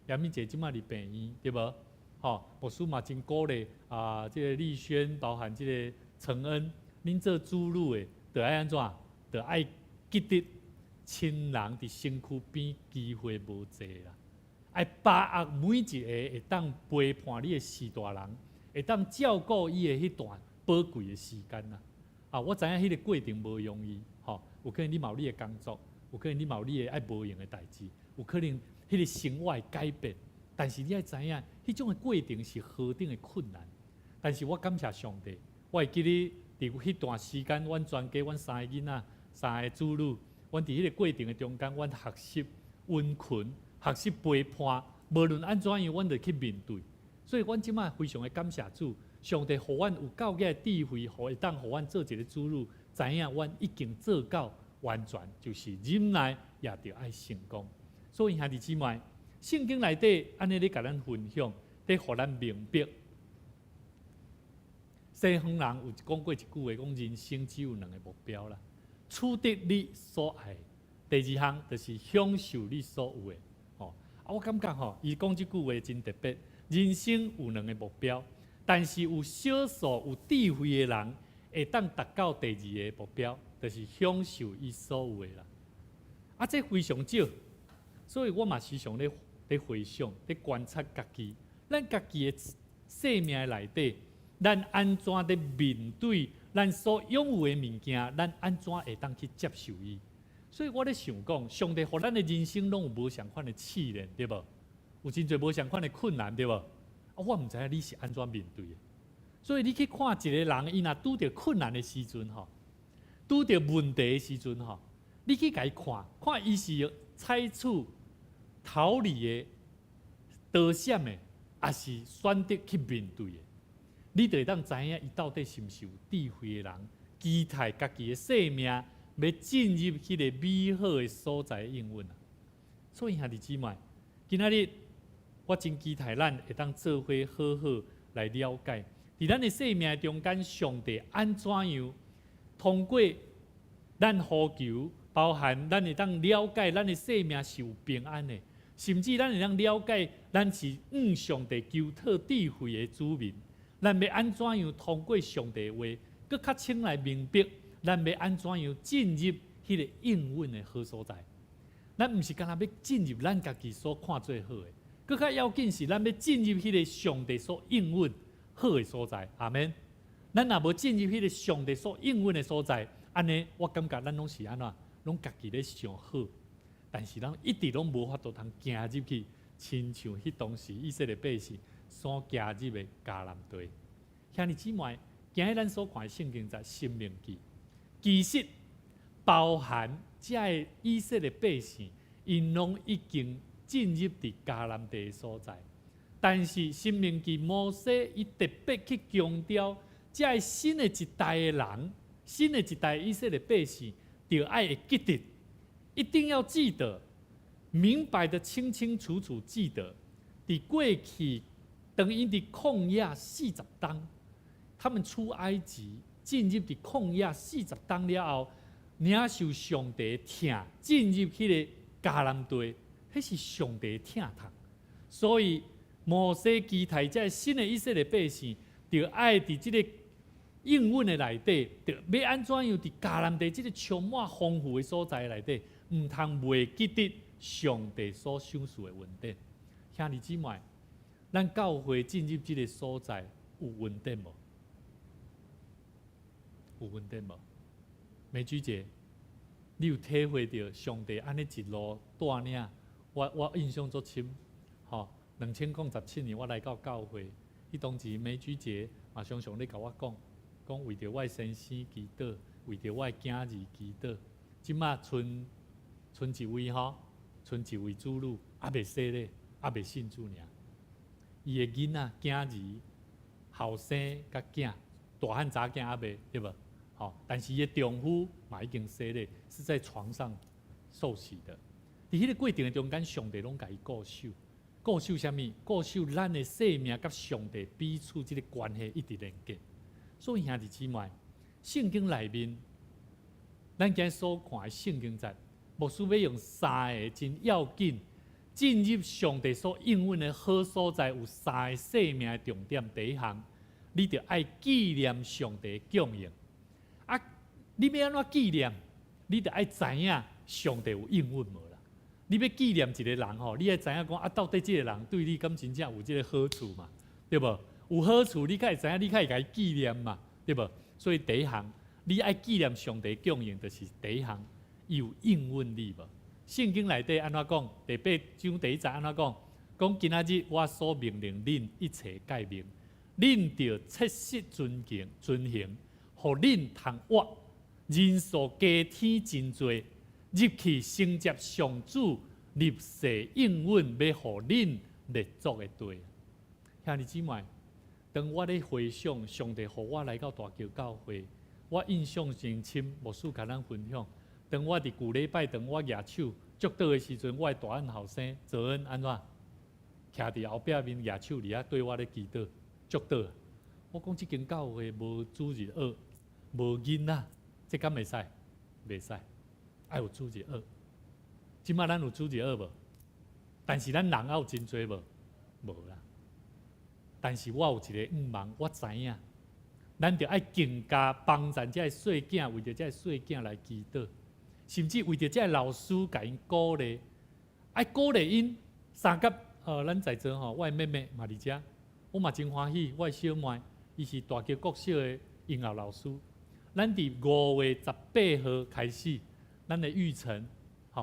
亚敏姐即摆伫病院，对无？吼，牧师嘛真鼓励即个丽轩，包含即个承恩，恁做主女的，着爱安怎？着爱记得亲人伫身躯边机会无济啦，爱把握每一个会当陪伴你的士大人，会当照顾伊的迄段宝贵的时间啦。我知影迄个过程无容易，吼，有可能你有你的工作，有可能你有你的爱无用的代志，有可能。迄个生活改变，但是你爱知影，迄种的过程是何等的困难。但是我感谢上帝，我会记得伫迄段时间，阮全家，阮3个囡仔，3个子女，阮伫迄个过程的中间，阮学习温困，学习陪伴，无论安怎样，阮就去面对。所以，阮即摆非常的感谢主，上帝互阮有够个智慧，会当互阮做一个子女，知影阮已经做到完全，就是忍耐也着爱成功。所以兄弟姊妹，圣经内底安尼咧甲咱分享，咧互咱明白。西方人有讲过一句话，讲人生只有2个目标啦：取得你所爱，第2项就是享受你所有的。我感觉伊讲这句话真特别。人生有2个目标，但是有少数有智慧的人会当达到第2个目标，就是享受伊所有的啦。这非常少。所以我嘛时常咧回想、咧观察家己，咱家己的生命内底，咱安怎咧面对咱所拥有的物件，咱安怎会当去接受伊？所以我咧想讲，上帝互咱的人生拢有无相款的试炼，对无？有真侪无相款的困难，对无？我毋知影你是安怎面对的。所以你去看一个人，伊若拄着困难的时阵吼，拄着问题的时阵吼，你去甲伊看，看伊是采取逃离的、躲闪的，还是选择去面对的，你就会当知影伊到底是毋是有智慧的人，期待家己的生命要进入迄个美好的所在应允啊。所以兄弟姊妹，今仔日我真期待咱会当做伙好好来了解，伫咱的生命中间，上帝安怎样通过咱呼求，包含咱会当了解咱的生命是有平安的，甚至咱会当了解咱是上帝求讨智慧的子民。咱要安怎样通过上帝的话，搁较清来明白，咱要安怎样进入迄个应允的好所在。咱毋是干那要进入咱家己所看最好的，搁较要紧是咱要进入迄个上帝所应允好的所在。阿免，咱若无进入迄个上帝所应允的所在，安尼我感觉咱拢是安怎，拢家己咧想好，但是咱一直拢无法度通行入去，亲像迄当时以色列百姓所行入的迦南地。兄弟姊妹，今日咱所看的圣经在《申命记》，其实包含这的以色列百姓，因拢已经进入伫迦南地的所在。但是《申命记》摩西伊特别去强调，这新的一代的人，新的一代以色列百姓，就爱会记得，一定要记得，明白的清清楚楚记得，伫过去当因伫旷野40冬，他们出埃及进入伫旷野40冬了后，领受上帝疼，进入迄个迦南地，迄是上帝疼痛。所以摩西期待这新的以色列百姓，就爱伫即个应允的内底，就要安怎样伫迦南地即个充满丰富的所在内底，毋通袂记得上帝所赏赐的恩典。兄弟姊妹，咱教会进入即个所在有恩典无？有恩典无？美菊姐，你有体会到上帝安尼一路带领？我印象足深，吼，2007年我来到教会，迄当时美菊姐嘛常常咧甲我讲为着我先生祈祷，为着我囝儿祈祷。即马剩一位吼，剩一位主女，还袂生咧，还袂信主尔。伊的囡仔、囝儿、后生甲囝，大汉查囝还袂，对无？好，但是伊的丈夫嘛已经生咧，是在床上受洗的。伫迄个过程中间，上帝拢甲伊固守，固守啥物？固守咱的生命甲上帝彼此即个关系一直连结。所以兄弟姊妹，圣经内面，咱今日所看的圣经节，牧师要用3个真要紧，进入上帝所应允的好所在，有3个生命的重点。第一项，你着爱纪念上帝的供应。啊，你要安怎纪念？你着爱知影上帝有应允无啦？你要纪念一个人吼，你爱知影讲啊，到底这个人对你敢真正有这个好处嘛？对无？有好处，你才会知影，你才会甲伊纪念嘛？对无？所以第一项，你爱纪念上帝供应，就是第一项，伊有应允你无？圣经内底安怎讲？第8章第1节安怎讲？讲今仔日我所命令恁一切诫命，恁着切实遵行。互恁通活，人数加添真多，入去承接上主立誓应允，要互恁列祖的地。兄弟姊妹，当我咧回想上帝互我来到大桥教会，我印象真深。牧师甲咱分享，当我伫旧礼拜，当我举手祝祷的时阵，我的大恩后生泽恩安怎徛伫后壁面举手伫遐对我咧祈祷祝祷。我讲即间教会无主日学。无囡仔，这敢袂使？袂使，爱有主日学。即摆咱有主日学无？但是咱人有真多无？无啦。但是我有一个愿望，我知影，咱着爱更加帮助这细囝，为着这细囝来祈祷，甚至为着这老师甲因鼓励，爱鼓励因。三甲咱在座吼，我的妹妹嘛伫遮，我嘛真欢喜。我的小妹，伊是大桥国小的音乐老师。咱伫5月18号开始，咱的育成，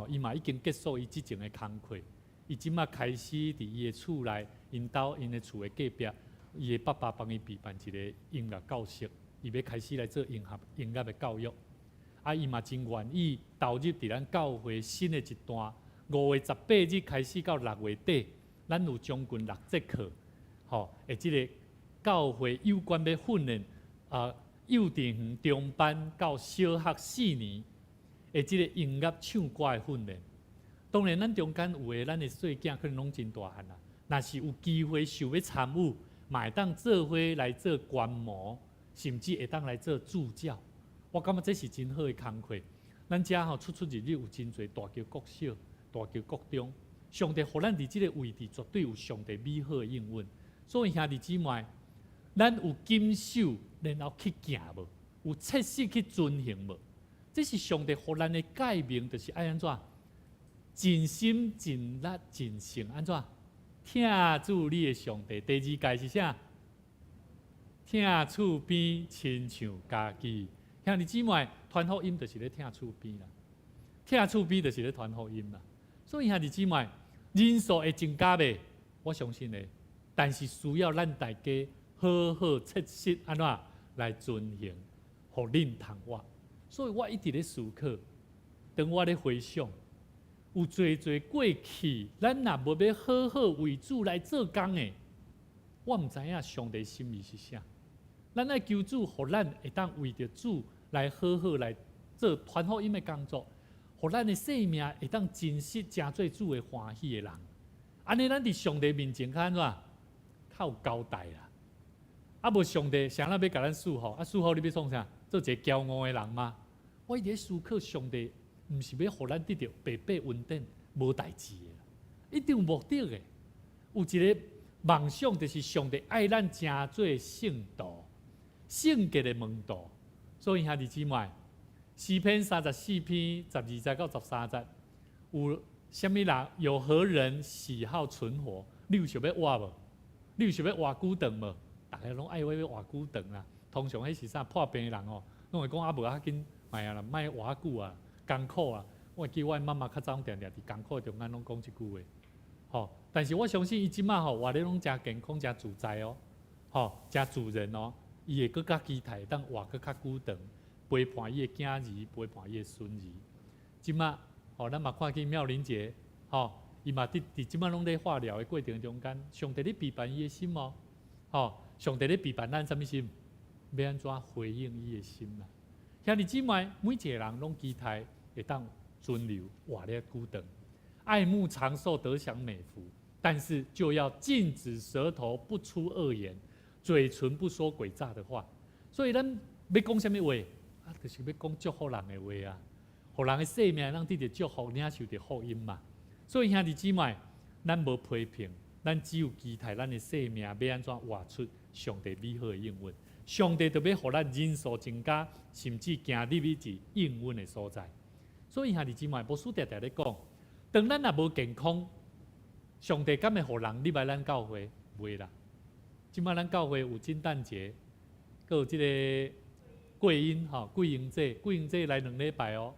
伊嘛已经结束伊之前的工课，伊即马开始伫伊的厝内因的厝的隔壁，伊的爸爸帮伊备办一个音乐教室，伊要开始来做音乐的教育。啊，伊嘛真愿意投入伫咱教会新的一段，5月18日开始到6月底，咱有将近6节课，诶，即个教会有关要训练幼稚园中班到小学4年，诶，即个音乐唱歌的训练。当然，咱中间有诶，咱的细囝可能拢真大汉啦。若是有机会想要参与，嘛会当做伙来做观摩，甚至会当来做助教。我感觉这是真好的工课。咱遮出入日有真侪大桥国小、大桥国中，上帝互咱伫即个位置，绝对有上帝美好的应允。所以兄弟姊妹，咱有坚守，然后去行无？有切实去遵行无？这是上帝互咱的诫命，就是爱安怎？尽心、尽力、尽性，安怎？听主你的上帝。第2诫是啥？听厝边亲像家己。兄弟姊妹，传福音就是咧听厝边啦，听厝边就是咧传福音啦。所以兄弟姊妹，人数会增加袂？我相信的，但是需要咱大家好好切实安怎来遵行，互恁通活。所以我一直咧思考，当我咧回想，有侪过去，咱若无要好好为主来做工的，我毋知影上帝心意是啥。咱爱求主，互咱会当为着主来好好来做传福音的工作，互咱的生命会当真实成做主的欢喜的人。安尼，咱伫上帝面前较安怎？较有交代啦。啊，无上帝谁人要甲咱赐福？啊，赐福你要创啥？做一个骄傲的人吗？我一直思考，上帝毋是要互咱得到白白稳定无代志的，一定有目的的。有一个梦想，就是上帝爱咱成做圣道。圣洁的门道，所以兄弟姊妹，诗篇34篇12节到13节，有虾米人？有何人喜好存活？你有想要活无？你有想要活久长无？大家拢爱要活久长啦。通常迄是啥破病的人哦，拢会讲啊无要紧，哎呀啦，莫活久啊，艰苦啊。我记我妈妈较早定定伫艰苦中间拢讲一句话，吼。但是我相信伊即马吼活得拢真健康、真自在哦，吼，真自然哦。伊会更较期待，当活更较久长，陪伴伊的囝儿，陪伴伊的孙儿。即马，咱嘛看见妙玲姐，伊嘛伫即马拢咧化疗的过程中间，上帝咧陪伴伊的心哦，上帝咧陪伴咱什么心？要安怎回应伊的心啦？兄弟姊妹，每一个人拢期待会当存留活咧久长，爱慕长寿，得享美福，但是就要禁止舌头不出恶言。嘴唇不说诡诈的话，所以咱要讲什么话啊？就是要讲祝福人的话啊，互人的生命让得到祝福，领受到福音嘛。所以兄弟姊妹，咱无批评，咱只有期待咱的生命要安怎活出上帝美好的应允。上帝就要互咱人数增加，甚至行入去至应允的所在。所以兄弟姊妹，无输常常咧讲，当咱若无健康，上帝敢会互人入来咱教会？袂啦。即摆咱教会有圣诞节，佮有即个桂英桂英节，桂英节来2礼拜哦，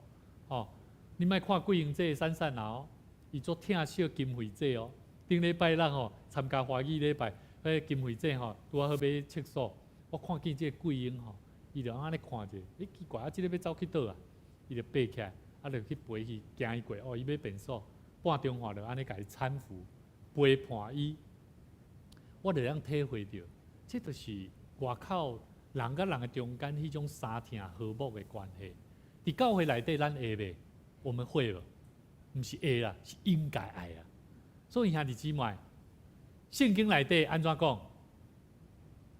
你莫看桂英节闪闪哦，伊做疼惜金会节哦。顶礼拜六参加华语礼拜，金会节拄好买厕所，我看见即个桂英伊就安尼看者，奇怪即个要走去倒啊？伊就爬起来，就去陪去行伊过，伊要便所，半中华就安尼家己搀扶陪伴伊。我就能体会到，这就是外口人甲人的中间迄种相疼和睦的关系。伫教会内底，咱会袂？我们会无？毋是会啦，是应该爱啊。所以兄弟姊妹，圣经内底安怎讲？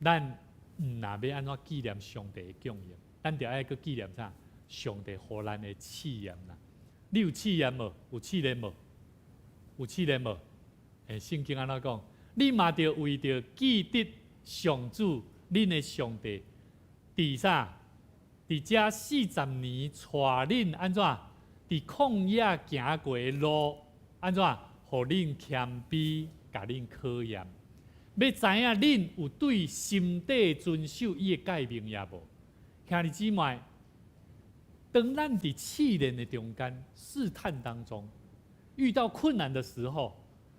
咱若要安怎纪念上帝的供应，咱就爱去纪念啥？上帝互咱的试验啦。你有试验无？有试验无？有试验无？圣经安怎讲？你嘛着为着记得上主，恁的上帝，伫啥？伫遮40年带恁安怎？伫旷野行过的路安怎？互恁谦卑，甲恁考验，要知影恁有对心底遵守伊的诫命也无？兄弟姊妹，当咱伫试炼的中间、试探当中，遇到困难的时候，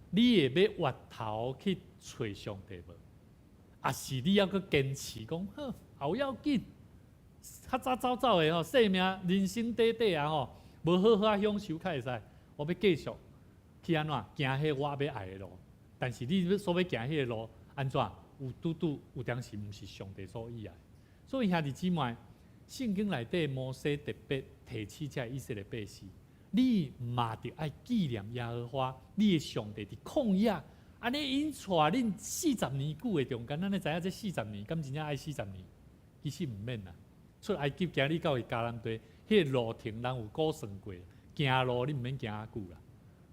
你也要回头去找上帝无？啊，是你要去坚持讲好，后要紧，较早早早的吼，生命人生短短啊吼，无好好享受较会使。我要继续去安怎行迄我要爱的路，但是你所要行迄个路，安怎有当时毋是上帝所意爱。所以兄弟姊妹，圣经内底摩西特别提起这以色列百姓，你嘛得爱纪念耶和华，你的上帝伫旷野，安尼引带恁40年久的中间，咱咧知影这40年，敢真正爱40年？其实毋免啦。出埃及行你到迦南地，迄个路程人有估算过，行路你毋免行遐久啦。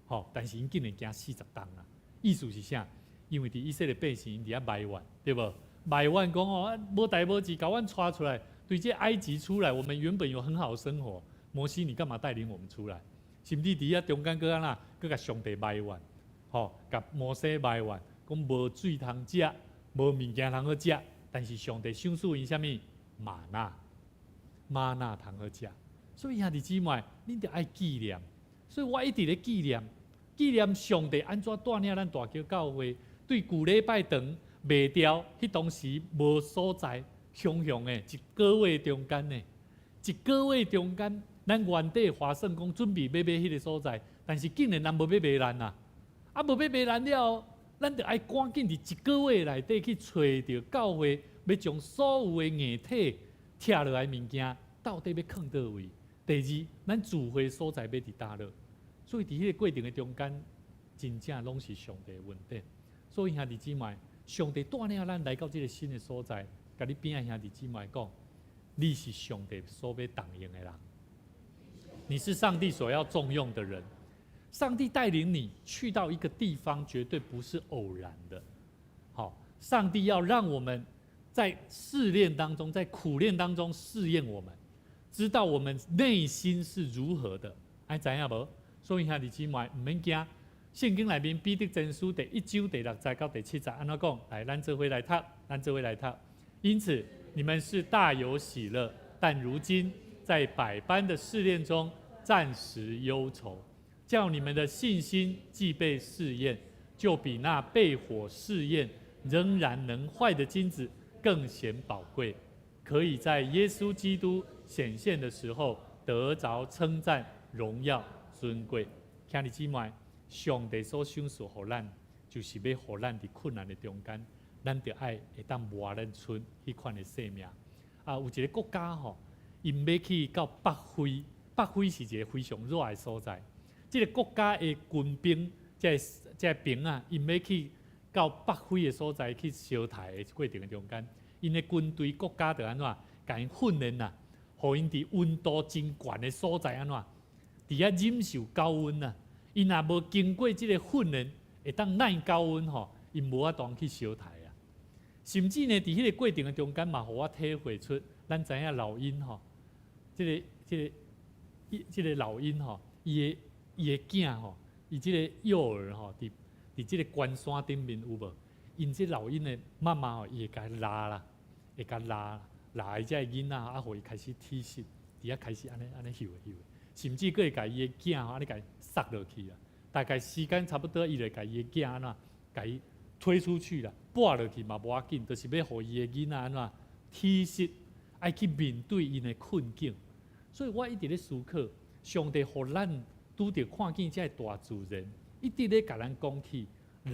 吼，但是因竟然行40冬啦。意思是啥？因为伫以色列百姓因伫遐埋怨，对无？埋怨讲哦，无代无志，甲阮带出来，对这埃及出来，我们原本有很好的生活。摩西，你干嘛带领我们出来？甚至伫遐中间搁安那，搁甲上帝埋怨，吼，甲摩西埋怨，讲无水通食，无物件通好食。但是上帝赏赐因啥物？玛纳通好食。所以兄弟姊妹，恁着爱纪念。所以我一直咧纪念上帝安怎带领咱大桥教会，对旧礼拜堂卖掉，迄当时无所在，熊熊的一个月中间呢，一个月中间，咱原底华圣公准备要买迄个所在，但是竟然咱无要卖咱啦，啊无要卖咱了，咱着爱赶紧伫一个月内底去找着教会，要将所有的硬体拆落来物件，到底要放倒位？第二，咱聚会所在要伫倒落？所以伫迄个过程的中间，真正拢是上帝的恩典。所以兄弟姊妹，上帝带领咱来到这个新的所在，甲你边仔兄弟姊妹讲，你是上帝所要动用的人，你是上帝所要重用的人。上帝带领你去到一个地方，绝对不是偶然的。好，上帝要让我们在试炼当中，在苦练当中试验我们，知道我们内心是如何的。爱知影无？所以兄弟姊妹，毋免惊。圣经内面彼得前书第1章第6节到第7节，安怎讲？来，咱做伙来读，因此，你们是大有喜乐，但如今在百般的试炼中，暂时忧愁，叫你们的信心既被试验，就比那被火试验仍然能坏的金子更显宝贵，可以在耶稣基督显现的时候得着称赞、荣耀、尊贵。兄弟姊妹，上帝所赏赐予咱，就是要予咱伫困难的中间，咱着爱会当活咱出迄款的生命。啊，有一个国家吼，因要去到北非，北非是一个非常热的所在。这个国家的军兵，这个兵啊，因要去到北非的所在去烧台的过程的中间，因的军队国家着安怎，甲因训练啦，互因伫温度真悬的所在安怎，伫遐忍受高温啦。因若无经过这个训练，会当耐高温吼，因无法当去烧台啊。甚至呢，伫迄个过程的中间嘛，互我体会出，咱知影老鹰吼，这个老鹰吼，伊的囝吼，伊这个幼儿吼，伫这个关山顶面有无？因这老鹰的妈妈吼，伊会甲拉啦，会甲拉伊这个囡仔，啊，互伊开始体湿，伫遐开始安尼嗅的。甚至佫会甲伊的囝吼，安尼甲伊塞落去啦。大概时间差不多，伊就甲伊的囝安怎，甲伊推出去啦，拨落去嘛无要紧，就是要互伊的囡仔安怎体恤，爱去面对因的困境。所以我一直咧思考，上帝互咱拄着看见这大自然，一直咧甲咱讲起，人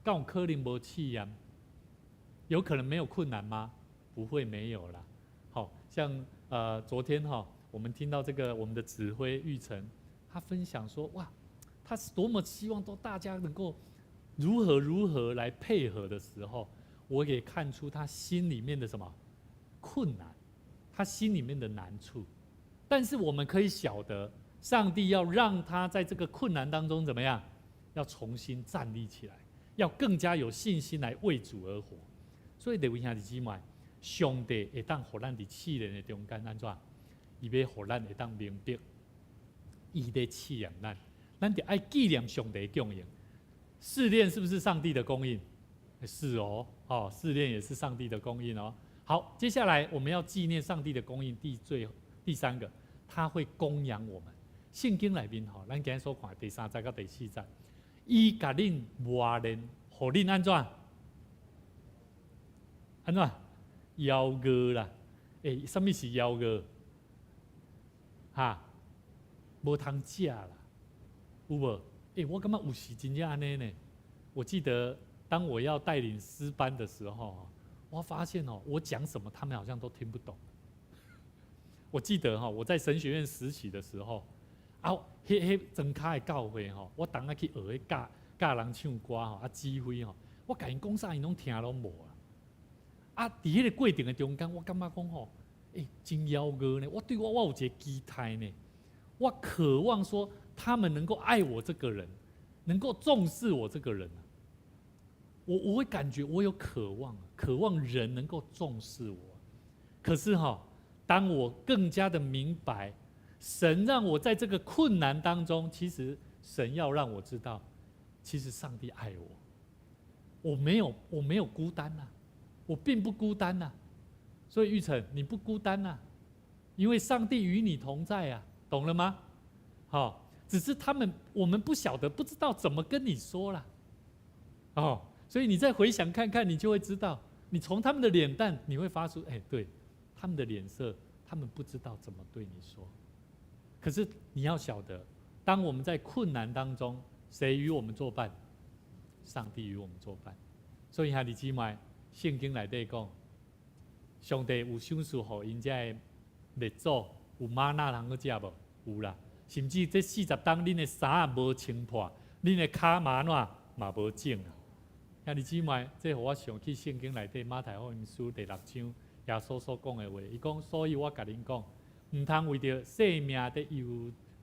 敢有可能无试验？有可能没有困难吗？不会没有啦。好像昨天哈。我们听到这个我们的指挥玉成，他分享说：哇，他是多么希望都大家能够如何来配合的时候，我也看出他心里面的什么困难，他心里面的难处。但是我们可以晓得，上帝要让他在这个困难当中怎么样，要重新站立起来，要更加有信心来为主而活。所以，各位兄弟姊妹，上帝会当互咱伫试炼的中间安怎？伊要互咱会当明白，伊在试验咱，咱得爱纪念上帝的供应。试炼是不是上帝的供应？是哦，试炼也是上帝的供应哦。好，接下来我们要纪念上帝的供应。第三个，他会供养我们。圣经内面咱今日所看第3节到第4节，伊甲恁磨练，互恁安怎？安怎？邀饿啦！什么是邀饿？哈，无通食啦，有无？我感觉有时真正安尼呢。我记得当我要带领诗班的时候，我发现我讲什么他们好像都听不懂。我记得我在神学院实习的时候，迄庄卡的教会我当下去学迄教人唱歌指挥我甲因讲啥，因拢听拢无啊。伫迄个过程的中间，我感觉讲真夭娥呢。我有一个期待呢，我渴望说他们能够爱我这个人，能够重视我这个人。我会感觉我有渴望人能够重视我。可是当我更加的明白，神让我在这个困难当中，其实神要让我知道，其实上帝爱我，我没有孤单啊，我并不孤单啊。所以玉成，你不孤单啊，因为上帝与你同在啊，懂了吗？只是我们不晓得，不知道怎么跟你说啦。所以你再回想看看，你就会知道，你从他们的脸蛋，你会发出，对，他们的脸色，他们不知道怎么对你说。可是你要晓得，当我们在困难当中，谁与我们作伴？上帝与我们作伴。所以兄弟姊妹，圣经内底讲，上帝有赏赐予因遮的列祖有玛纳通去食无？有啦。甚至这40天，恁的衫无穿破，恁的骹嘛无肿啊。兄弟姊妹，这互我想起圣经内底马太福音书第6章耶稣所讲的话。伊讲，所以我甲恁讲，唔通为着性命在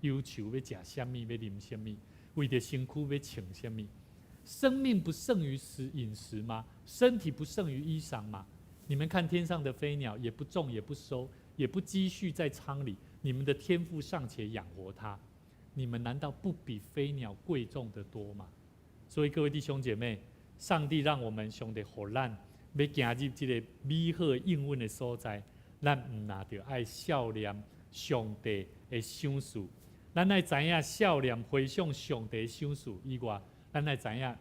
忧愁要食什么，要啉什么；为着身躯要穿什么。生命不胜于饮食吗？身体不胜于衣裳吗？你们看天上的飞鸟，也不种，也不收，也不积蓄在仓里，你们的天父尚且养活它，你们难道不比飞鸟贵重得多吗？所以各位弟兄姐妹，上帝让我们上帝互咱要行入这个美好应允的所在，咱唔拿着爱笑念上帝的赏赐，咱爱知影笑念回想上帝的赏赐以外，咱爱知影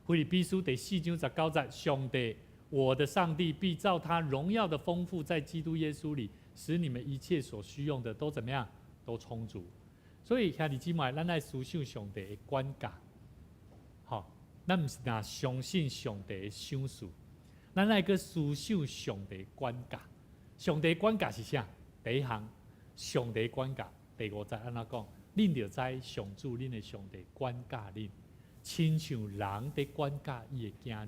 腓立比书第4章19节，上帝我的上帝必照他荣耀的丰富，在基督耶稣里，使你们一切所需用的都怎么样？都充足。所以兄弟姊妹，咱爱思想上帝的管教。咱唔是拿相信上帝的赏赐，咱爱去思想上帝的管教。上帝的管教是啥？第一项，上帝的管教。第5节安怎讲？恁着知上主恁的上帝管教恁，亲像人在管教伊的囝儿。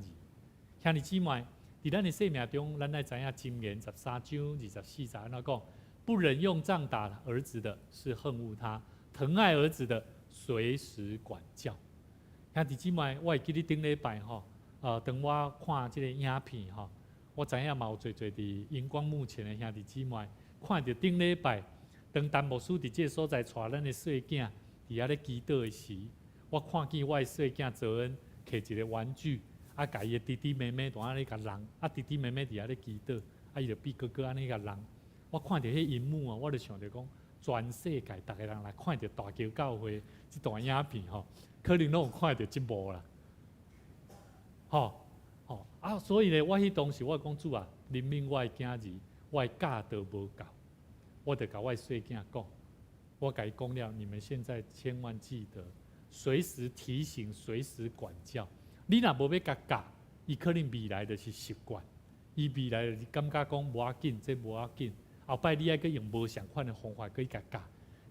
兄弟姊妹，伫咱的生命中，咱爱知影箴言13章24节安怎讲？不忍用杖打儿子的，是恨恶他；疼爱儿子的，随时管教。兄弟姊妹，我会记得顶礼拜当我看这个影片我知影嘛有侪伫荧光幕前的兄弟姊妹，看到顶礼拜当陈牧师伫这个所在带咱的细囝伫遐咧祈祷的时，我看见我的细囝泽恩摕一个玩具，甲伊的弟弟妹妹在遐咧甲人，弟弟妹妹伫遐咧祈祷，伊就比哥哥安尼甲人。我看到迄荧幕我就想着讲，全世界逐个人来看到大桥教会这段影片可能拢有看到这幕啦，所以呢，我迄当时我讲主啊，怜悯我的囝儿，我的教导无够，我就甲我的细囝讲，我甲伊讲了，你们现在千万记得，随时提醒，随时管教。你若无要甲教，伊可能未来就是习惯，伊未来就是感觉讲无要紧，这无要紧。后摆你爱去用无相款的方法去甲教，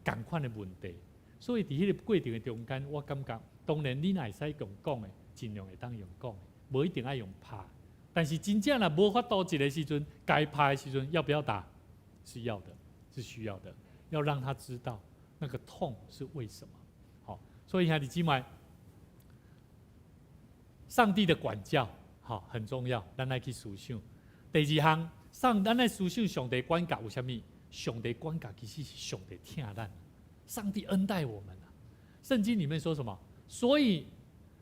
同款的问题。所以伫迄个过程的中间，我感觉，当然你若会使用讲的，尽量会当用讲的，无一定爱用拍。但是真正若无法度一个时阵，该拍的时阵，要不要打？是要的，是需要的，要让他知道那个痛是为什么。所以兄弟姊妹，上帝的管教很重要，咱爱去思想。第2项，咱爱思想上帝管教有啥物？上帝管教其实是上帝疼咱，上帝恩待我们啊。圣经里面说什么？所以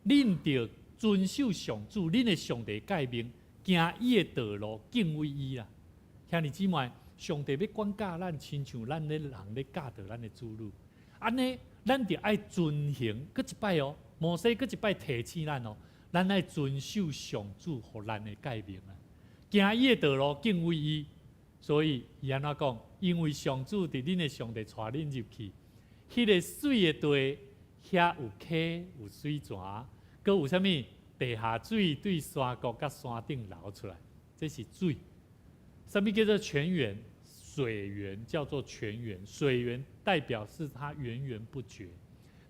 恁着遵守上主，恁的上帝诫命，行伊的道路，敬畏伊啦。兄弟姊妹，上帝要管教咱，亲像咱咧人咧教导咱的子女，安尼咱着爱遵行。搁一摆摩西搁一摆提醒咱咱爱遵守上主互咱的诫命啊，行伊的道路，敬畏伊。所以伊安怎讲？因为上主伫恁的上帝带恁入去，迄个水的地，遐有溪有水泉，搁有啥物？地下水对山谷甲山顶流出来，这是水。什么叫做泉源？水源叫做泉源，水源代表是它源源不绝。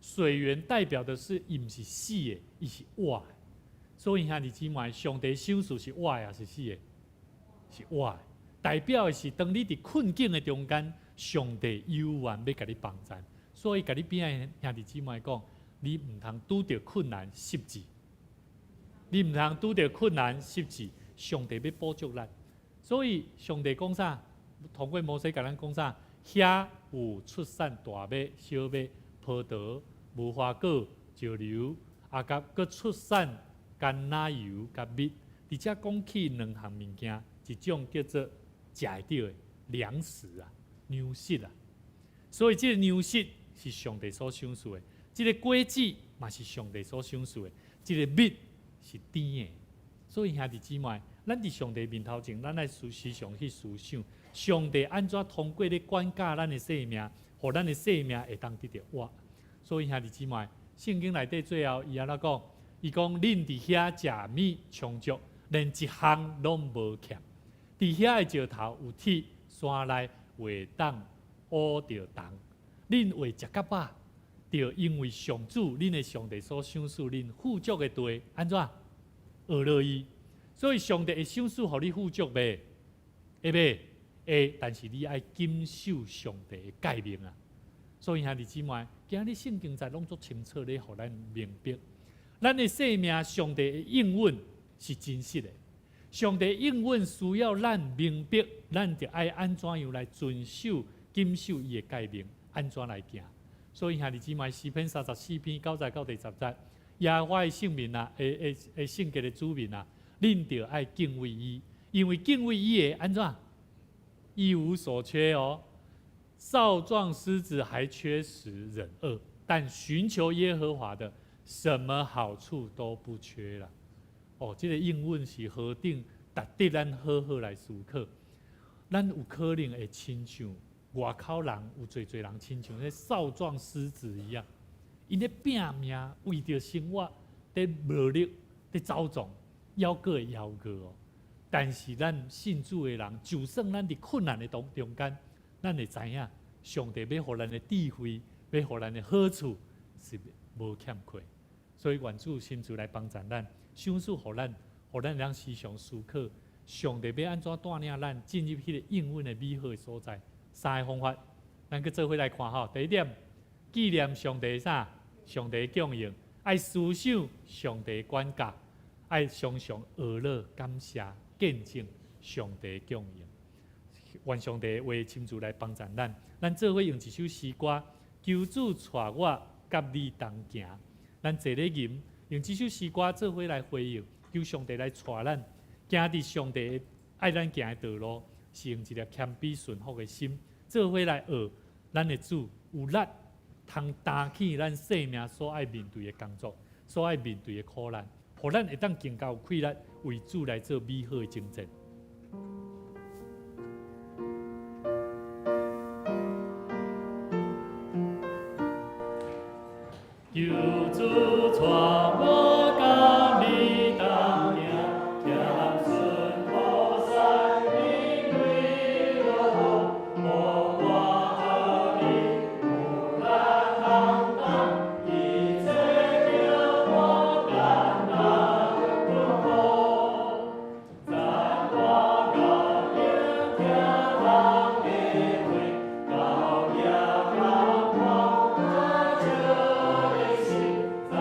水源代表的是伊毋是死的，伊是活的。所以兄弟姊妹，上帝赏赐是活的还是死的？是活的。代表的是，当你伫困境的中间，上帝有愿要甲你帮助。所以，甲你边的兄弟姊妹讲，你毋通拄着困难失志，你毋通拄着困难失志，上帝要补足咱。所以，上帝讲啥？通过摩西甲咱讲啥？遐有出产大麦、小麦、葡萄、无花果、石榴，甲佫出产橄榄油、甲蜜。而且讲起两项物件，一种叫做食会到的粮食啊，粮食啊。所以这个粮食是上帝所赏赐的，这个果子嘛是上帝所赏赐的，这个蜜是甜的。所以兄弟姊妹，咱伫上帝面头前，咱爱时常去思想，上帝安怎通过咧管教咱的生命，互咱的生命会当得到活。所以兄弟姊妹，圣经内底最后伊安怎讲？伊讲恁伫遐食米充足，连一项拢无欠。伫遐的石头有铁，山内会当挖着铜。恁会食甲饱，就因为上主恁的上帝所赏赐恁富足的地，安怎？学乐伊。所以上帝会赏赐互你富足袂？会袂？会，但是你爱谨守上帝的诫命啊。所以兄弟姊妹，今日圣经在拢足清楚咧，互咱明白，咱的生命上帝的应允是真实的。上帝应允需要咱明白，咱就爱安怎样来遵守、谨守伊的诫命，安怎来行。所以兄弟姊妹，诗篇34篇9节到第10节，耶和华的圣名啊，圣洁的主名啊，恁就爱敬畏伊，因为敬畏伊的安怎？一无所缺哦。少壮狮子还缺食忍饿，但寻求耶和华的，什么好处都不缺了。哦，这个应允是何等值得咱好好来思考。咱有可能会亲像外口人有侪人亲像那少壮狮子一样，因咧拼命为着生活，在努力，在走撞，犹过会犹过哦。但是咱信主的人，就算咱伫困难的中间，咱会知影，上帝要互咱的智慧，要互咱的好处是无欠缺。所以愿主亲自来帮助咱。赏赐互咱能时常思考，上帝要安怎带领咱进入迄个应允的美好的所在。三个方法，咱去做伙来看吼。第一点，纪念上帝啥？上帝的供应，爱思想上帝的管教，爱常常学乐感谢见证上帝的供应。愿上帝为亲自来帮助咱。咱做伙用一首诗歌，求主带我甲你同行。咱坐咧吟。用这首诗歌做伙来回应，求上帝来带咱行伫上帝爱咱行的道路，是用一粒谦卑顺服的心，做伙来学咱的主有力，通担起咱生命所爱面对的工作，所爱面对的苦难，互咱会当更加有气力为主来做美好的征战。求主带我甲你同行，谦顺服善面对路，互我和你无难同当，一切叫我感恩不苦，赞我高兴听人的话，高扬我我就。在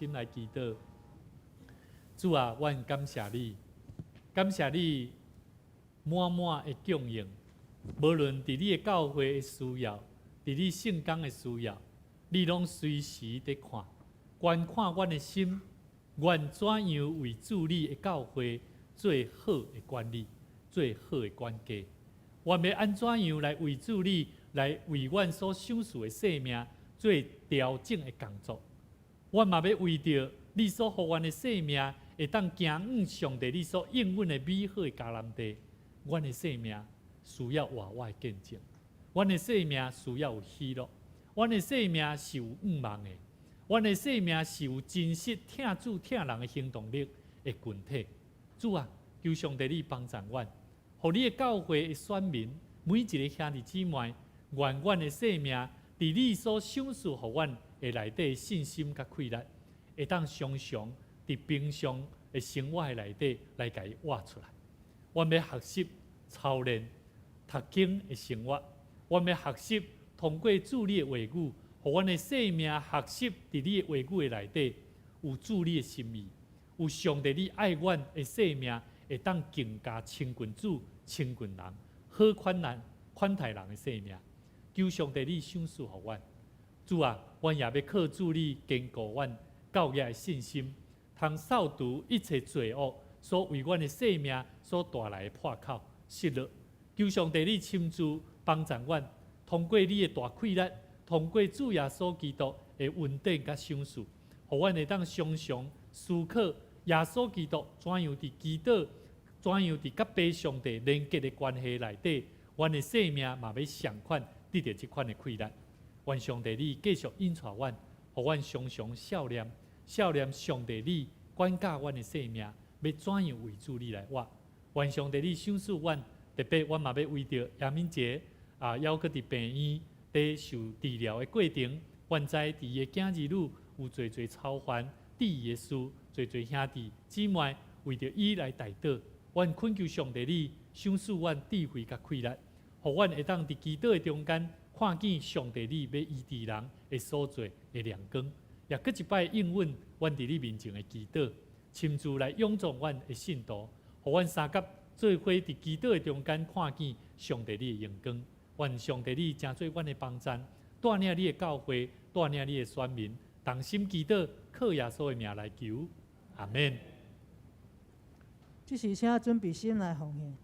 心来祈祷。主啊，阮感谢你，感谢你满满的供应，无论伫你的教会的需要，伫你圣工的需要，你拢随时伫看，观看阮的心，愿怎样为主你的教会最好的管理，最好的管家。愿要安怎样来为主你，来为阮所享受的生命做调整的工作。阮嘛要为着你所予阮的生命，会当行往上帝你所应允的美好的迦南地。阮的生命需要活我的见证，阮的生命需要有喜乐，阮的生命是有愿望的，阮的生命是有真实疼主疼人的行动力的群体。主啊，求上帝你帮助阮，互你的教会的选民，每一个兄弟姊妹，愿阮的生命伫你所享受互阮的内底信心甲快乐，会当常常伫平常的生活的内底来甲伊活出来。阮要学习操练读经的生活，阮要学习通过主你的话语，互阮的生命学习伫你的话语的内底有主你的心意，有上帝你爱阮的生命，会当更加亲近主、亲近人，好款待人的生命。求上帝你赏赐互阮，主啊，阮也要靠主你坚固阮教业的信心，通扫除一切罪恶所为阮的生命所带来的破口、失落。求上帝你亲自帮助阮，通过你的大快乐，通过主耶稣基督的恩典甲赏赐，互阮会当常常思考耶稣基督怎样伫祈祷，怎样伫甲爸上帝连结的关系内底，阮的生命嘛要相款得到这款的快乐。愿上帝你继续引带阮，互阮常常笑脸上帝你管教阮的生命，要怎样为主你来活。愿上帝你赏赐阮，特别阮嘛要为着杨敏杰还佫伫病院伫受治疗的过程，愿知伫伊的囝儿女有侪操烦、治伊的事，侪兄弟姊妹为着伊来代祷。愿恳求上帝你赏赐阮智慧甲快乐，互阮会当伫祈祷的中间看见上帝你要医治人的所做的亮光，也搁一摆应允阮伫你面前的祈祷，亲自来拥簇阮的信徒，互阮三甲做伙伫祈祷的中间看见上帝你的荣光。愿上帝你成做阮的帮衬，带领你的教会，带领你的选民，同心祈祷，靠耶稣的名来求，阿门。这时请准备心来奉献。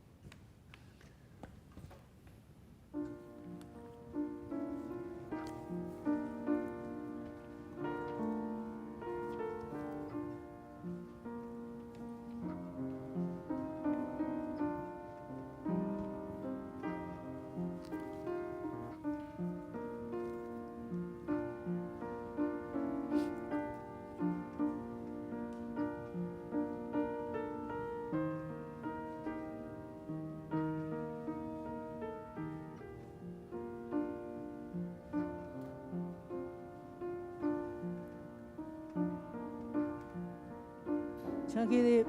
请起立。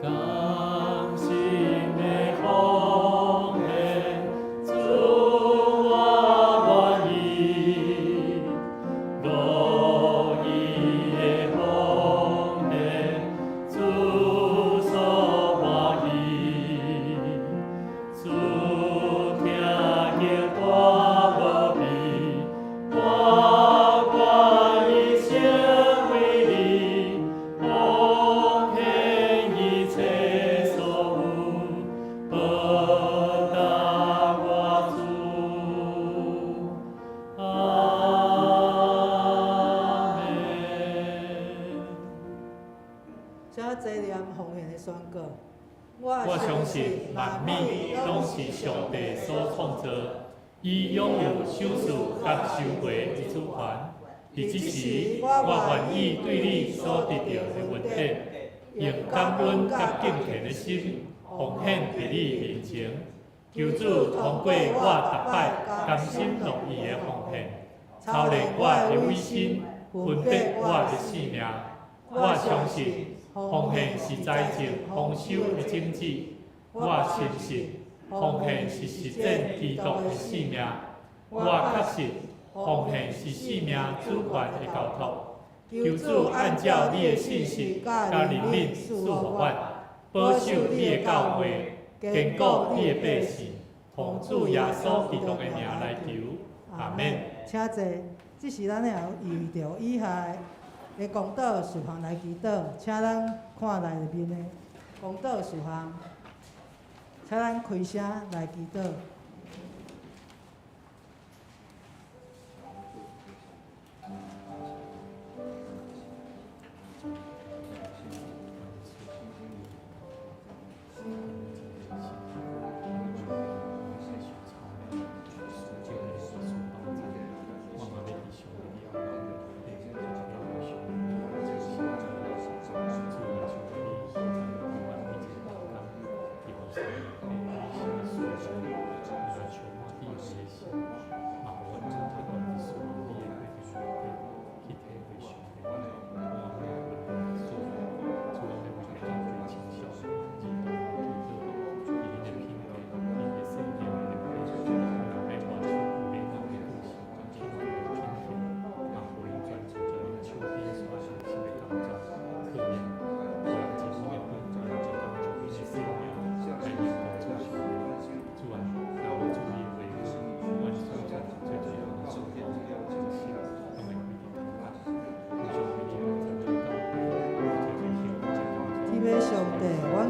甘心的奉献，主我愿意，乐意的奉献，主所愿意，主听见我无味，我愿意成为你。奉献一切所有，报答我主。阿门。请坐念奉献的宣告。我相信万物拢是上帝所创造，伊拥有享受甲收回的主权。伫即时，我愿意对你所得到的恩典，用感恩甲敬虔的心奉献伫你面前。求主通过我逐摆甘心乐意的奉献，操练我的委身，分别我的性命，我相信奉献是财政丰收的种子，我深信奉献是实践基督的使命，我确信奉献是生命主权的交托。求主按照你的信息甲灵敏赐福我，保守你的教会，坚固你的百姓，奉主耶稣基督的名来求，阿免。请坐，这是咱要遇到以下的公道事项来祈祷，请咱看内面的公道事项，请咱开声来祈祷。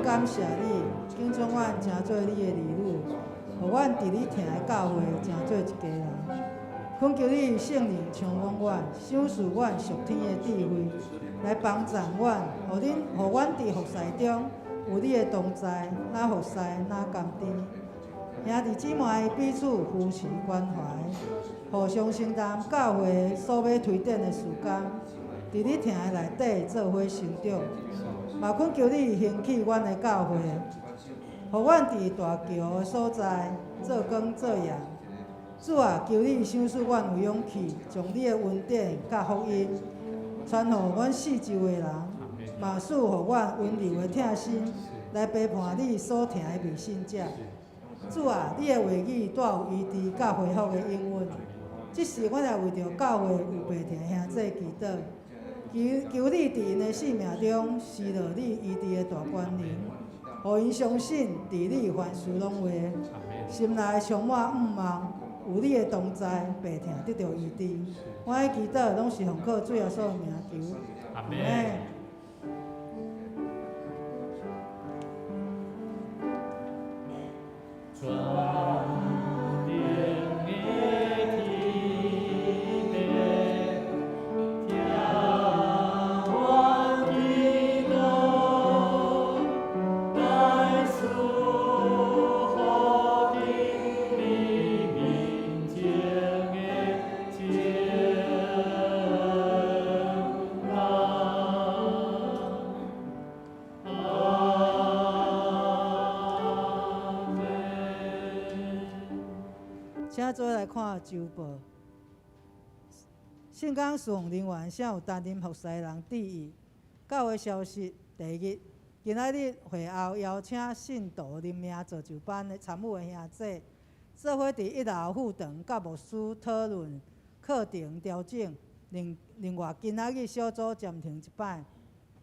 感谢你，敬从阮成做你的儿女，互阮伫你听的教会成做一家人。恳求你圣灵充满阮，赏赐阮属天的智慧，来帮助阮，互阮伫服侍中有你的同在，哪服侍哪甘甜。兄弟姊妹彼此扶持关怀，互相承担教会所要推展的事工，伫你听的内底做伙成长。嘛恳求你兴起阮的教会，互阮伫大桥的所在做光做盐。主啊，求你赏赐阮有勇气，将你的恩典甲福音传互阮四周的人，嘛赐互阮温柔的疼心，来陪伴你所听的未信者。主啊，你的话语带有医治甲恢复的应允。即时，阮也为着教会有白听兄弟祈祷。求你伫因的生命中施落你医治的大权能，互因相信伫你凡事拢会，心内充满盼望，有你的同在，白听得到医治。我的祈祷拢是奉靠主耶稣的名求。阿门。请做来看周报。圣港侍奉人员啥有担任服侍人注意。教会消息第一，今仔日会后邀请信徒任命造就班的参与的兄弟，做伙伫1楼副堂甲牧师讨论课程调整。另外，今仔日小组暂停一摆。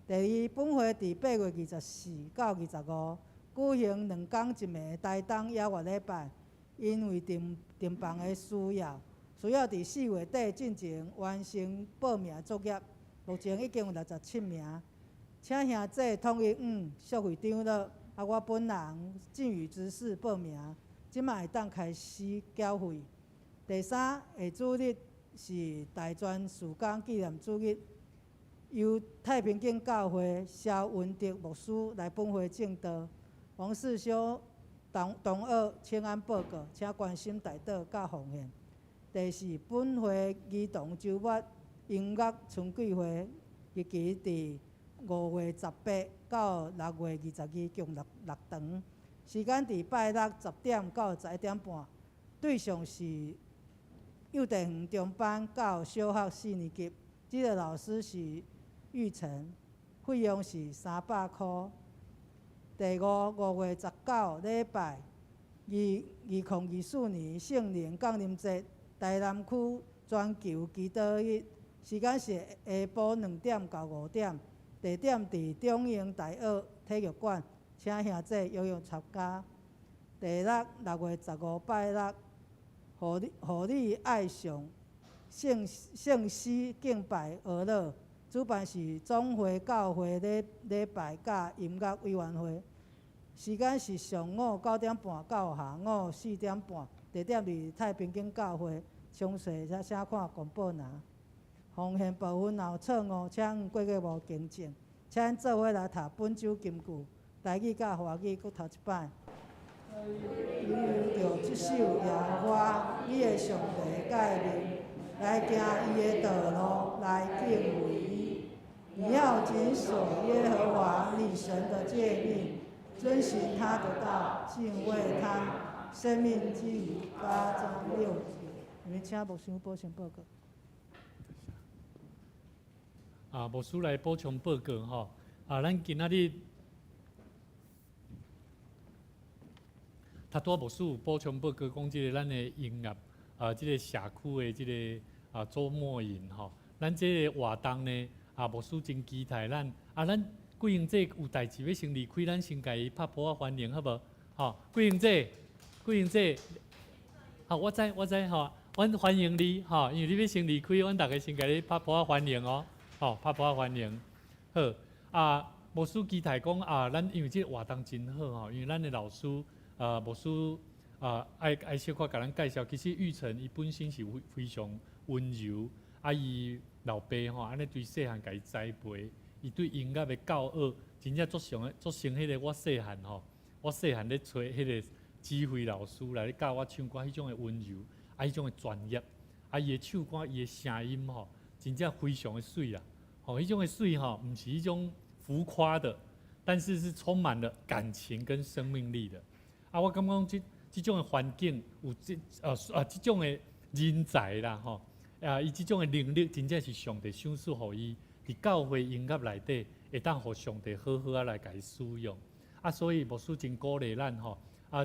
第二，本会伫8月24到25举行2天1暝台东野乐礼拜。因为订房的需要伫4月底进前完成报名作业。目前已经有67名，请兄弟统一属会长了。我本人敬语执事报名，即卖会当开始缴费。第三个主日是大专事工纪念主日，由太平间教会肖文德牧师来本会正道。王世修同学请安报告，请关心代祷甲奉献。第四，本会儿童周末音乐春季会日期伫5月18到6月22共6场，时间伫拜六10点到11点半。对象是幼稚园中班到小学4年级，这个老师是育成，费用是300块。第5月19礼拜2024年圣灵降临节，台南区全球祈祷日，时间是下晡2点到5点，地点伫中英大学体育馆，请兄弟踊跃参加。第6月15拜六，互你爱上圣诗敬拜娱乐，主办是总会教会礼拜甲音乐委员会，时间是上午9点半到下午4点半，地点伫太平间教会，详细请看公报栏。奉献部分后错误，请过个无更正，请做伙来读本周金句，台语甲华语搁读一摆。因为着即首耶和华你的上帝诫命，来行伊的道路，来敬畏伊。你要谨守耶和华你神的诫命，遵行他的道，敬畏他。生命记8章6节。你们请牧师补充报告。牧师来补充报告吼。咱今仔日拄牧师有补充报告讲，即个咱的音乐，即个社区的即个周末营吼，咱即个活动呢，牧师真期待咱，咱桂英姐有代志要先离开，咱先甲伊拍鼓欢迎，好无？吼，桂英姐，我知吼，阮欢迎你吼，因为你要先离开，阮大家先甲你拍鼓欢迎哦，吼，拍鼓欢迎。好，牧师期待讲咱因为即个活动真好吼，因为咱的老师。牧师爱小可甲咱介绍，其实玉成伊本身是非常温柔，伊老爸吼安尼对细汉甲伊栽培，伊对音乐的教学真正足像迄个我细汉咧找迄个指挥老师来教我唱歌，迄种的温柔，迄种的专业，伊的唱歌伊的声音吼，真正非常的水啦，迄种的水吼，毋是迄种浮夸的，但是是充满了感情跟生命力的。我感觉即种的环境有即种的人才啦吼，伊即种的能力真正是上帝赏赐互伊，伫教会音乐内底会当互上帝好好来甲伊使用。所以牧师真鼓励咱吼，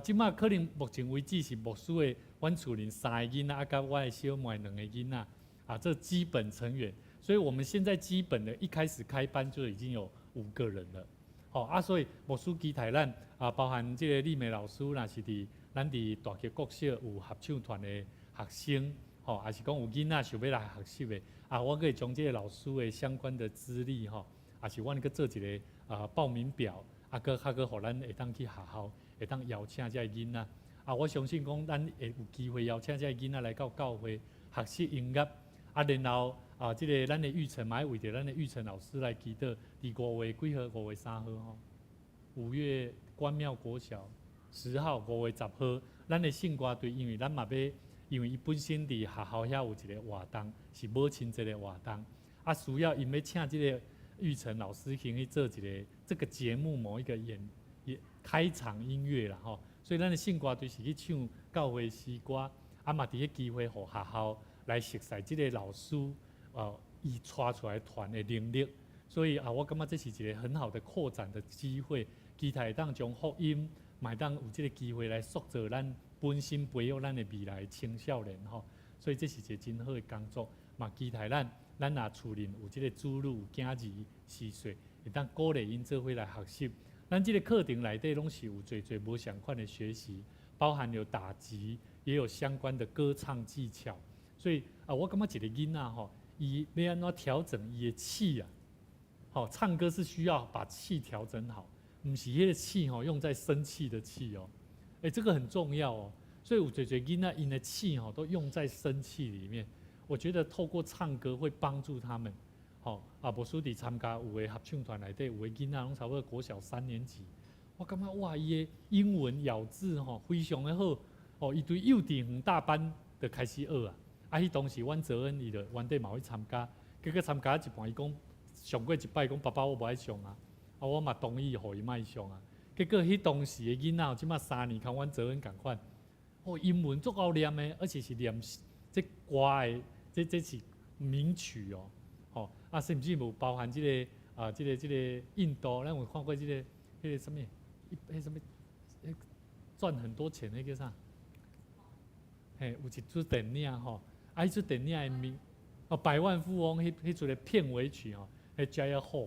即马可能目前为止是牧师的阮厝里3个囡仔，甲我的小妹2个囡仔，这基本成员。所以我们现在基本的一开始开班就已经有5个人了。所以牧师期待咱包含即个丽美老师，若是咱伫大溪国小有合唱团的学生，还是讲有囡仔想要来学习的，我可以将即个老师的相关的资历，也是阮去做一个报名表，搁互咱会当去学校，会当邀请即个囡仔。我相信讲咱会有机会邀请即个囡仔来到教会学习音乐，然后。即个咱的玉成嘛，为着咱的玉成老师来祈祷，伫5月几号？5月3号吼，5月关庙国小10号，5月10号，咱的圣歌队，因为咱嘛要，因为伊本身伫学校遐有一个活动，是母亲节的活动，需要因要请即个玉成老师先去做一个这个节目某一个开场音乐啦吼，所以咱的圣歌队是去唱教会诗歌，嘛伫迄机会互学校来熟悉即个老师。伊带出来团的能力，所以我感觉这是一个很好的扩展的机会，期待当将福音，买当有这个机会来塑造咱本身培育咱的未来青少年吼，所以这是一个真好的工作，嘛期待咱厝里有这个子女有囝儿4岁，会当鼓励因做伙来学习。咱这个课程内底拢是有侪无相款的学习，包含有打击，也有相关的歌唱技巧，所以我感觉一个囡仔吼。伊要安怎调整伊的气唱歌是需要把气调整好，不是迄个气用在生气的气哦，这个很重要哦。所以有侪囡仔因的气都用在生气里面，我觉得透过唱歌会帮助他们。牧师伫参加有的合唱团内底，有的囡仔拢差不多国小3年级，我感觉哇，伊的英文咬字非常的好，伊对幼稚园大班就开始学啊。迄当时阮泽恩伊就原底嘛去参加，结果参加一半，伊讲上过一摆，讲爸爸我无爱上啊，我嘛同意互伊莫上啊。结果迄当时的囡仔，即马3年，跟阮泽恩共款，英文足够念的，而且是念这歌的，这是名曲哦，啊，甚至无包含这个印度，咱有看过这个什么，什么，赚很多钱那个啥，嘿，有一出电影吼，啊，迄出电影的名，百万富翁迄出的片尾曲吼，迄真要好，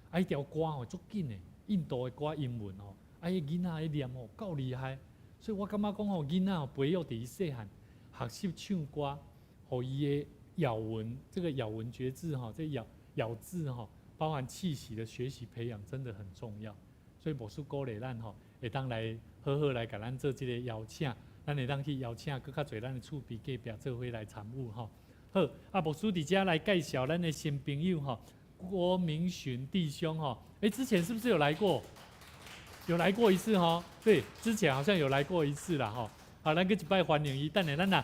啊，迄条歌吼足紧的，印度的歌英文吼，啊，迄囡仔迄念吼够厉害，所以我感觉讲吼，囡仔吼培育伫伊细汉学习唱歌，互伊的咬文，这个咬文嚼字哈，这咬字哈，包含气息的学习培养真的很重要。所以无输鼓励咱吼，会当来好好来甲咱做这个邀请，咱会当去邀请更较侪咱的厝边隔壁做伙来参与吼。好，啊，无输伫遮来介绍咱的新朋友吼，郭明询弟兄吼，之前是不是有来过？有来过一次吼，对，之前好像有来过一次啦吼。好，咱去一摆欢迎伊，等下咱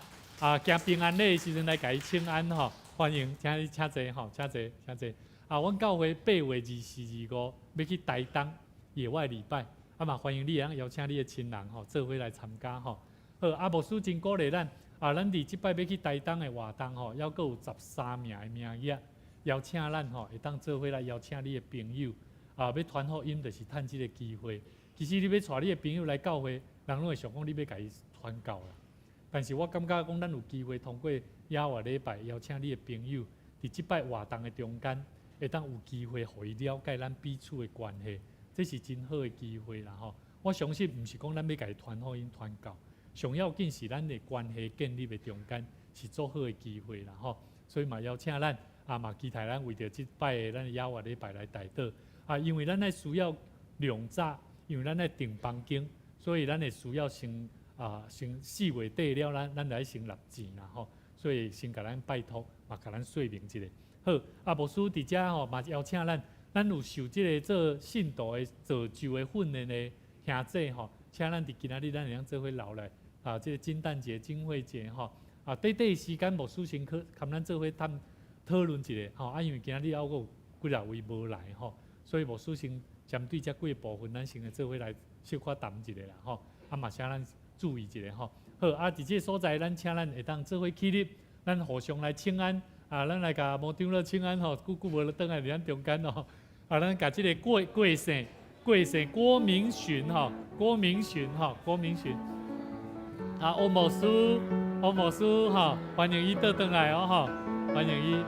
行平安礼的时阵来甲伊请安吼，欢迎，请坐吼，请坐。阮教会8月24、25要去台东野外礼拜，嘛欢迎你，邀请你的亲人吼，做伙来参加吼。好，牧师真鼓励咱，咱伫即摆要去台东的活动吼，还佫有13名的名额，邀请咱吼，会当做伙来邀请你的朋友，要传福音就是趁即个机会。其实你要带你的朋友来教会，人拢会想讲你要甲伊传教啦。但是我感觉讲，咱有机会通过野外礼拜邀请你的朋友，伫即摆活动的中间，会当有机会互伊了解咱彼此的关系，这是真好的机会啦吼。我相信毋是讲咱要甲伊传福音传教，上要紧是咱的关系建立的中间是做好的机会啦吼。所以嘛邀请咱嘛期待咱为着即摆的咱的野外礼拜来台倒因为咱爱需要量早，因为咱爱订房间，所以咱会需要先4月底了，咱来先纳钱啦吼，所以先甲咱拜托，嘛甲咱说明一下。好，牧师伫遮吼，嘛邀请咱有受即个做信徒的造就的训练的兄弟吼，请咱伫今仔日咱会当做伙留来即个金诞节、金会节吼短时间牧师先去，含咱做伙讨论一下吼因为今仔日还有几啊位无来吼，所以牧师先针对这几个部分，咱先来做伙来小可谈一下啦吼，嘛请咱注意一下吼。好，伫这个所在，咱请咱会当做伙起立，咱互相来请安咱来甲牧长老请安吼，久无倒来伫咱中间吼，咱甲即个贵姓郭明询吼，郭明询，欧牧师吼，欢迎伊倒转来吼，欢迎伊。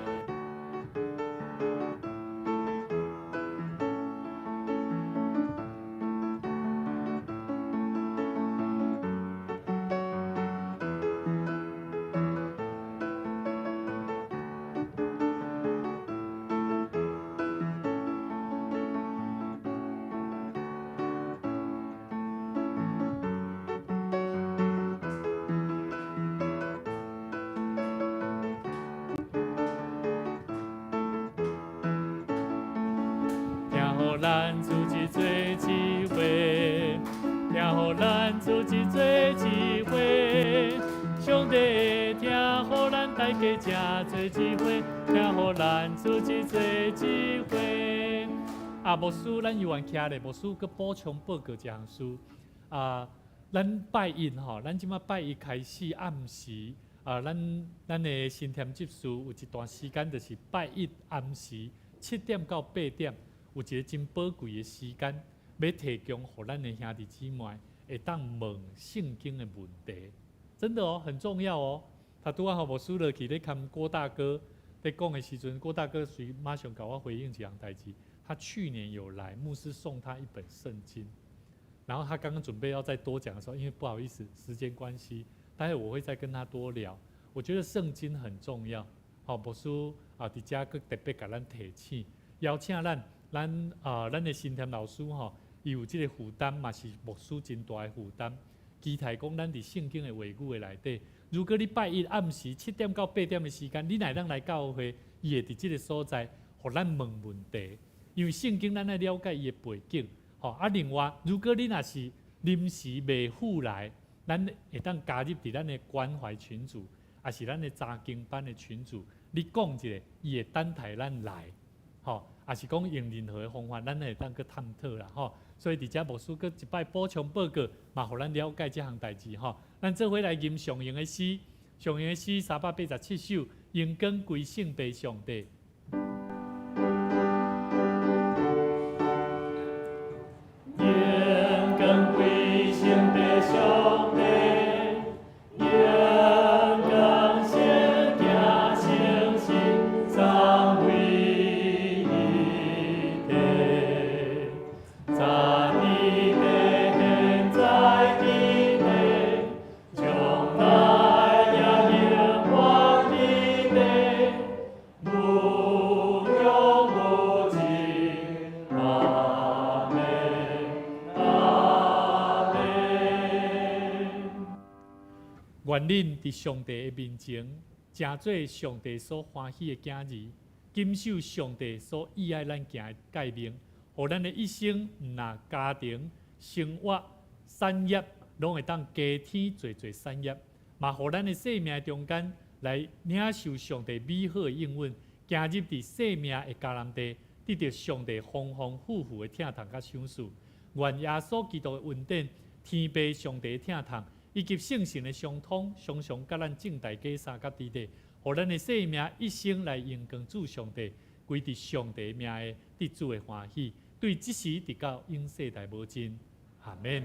咱自己做一回，互咱自己做一回，上帝会听，互咱大家正做一回，互咱自己做一回。牧师，咱有缘徛咧，牧师佮补充报告一项事。咱拜一吼，咱即马拜一开始暗时，咱的新添执事有一段时间，就是拜一暗时7点到8点。有一个真宝贵的时间，要提供给咱的兄弟姊妹，会当问圣经的问题，真的很重要哦。他拄啊，牧师落去咧看郭大哥在讲的时阵，郭大哥马上给我回应几样代志。他去年有来，牧师送他一本圣经，然后他刚刚准备要再多讲的时候，因为不好意思，时间关系，待会我会再跟他多聊。我觉得圣经很重要，牧师伫遮佫特别甲咱提醒，邀请咱的新添老师吼，伊有即个负担，嘛是牧师真大的负担。期待讲咱伫圣经的话语的内底，如果你拜一暗时7点到8点的时间，你乃当来教会，伊会伫即个所在，互咱问问题。因为圣经咱来了解伊的背景，另外，如果你若是临时未赴来，咱会当加入伫咱的关怀群组，也是咱的查经班的群组，你讲一下，伊会等待咱来，也是讲用任何的方法，咱会当去探讨啦，所以伫遮牧师佫一摆补充报告，嘛，互咱了解这项代志，咱做伙来吟上行的诗，上行的诗387首，荣光归圣父上帝。愿恁伫上帝的面前，成做上帝所欢喜的囝儿，谨守上帝所喜爱咱行的诫命，互咱的一生毋但家庭、生活、产业，拢会当加添侪侪产业，嘛互咱的生命中间来领受上帝美好的应允，行入伫生命的迦南地，得到上帝丰丰富富的疼痛甲赏赐。愿耶稣基督的恩典、天父上帝的疼痛，以及圣神的相通，常常甲咱正大家三甲伫地，互咱的生命一生来荣光主上帝，归伫上帝名的得主的欢喜，对即时直到永世代无尽。阿门。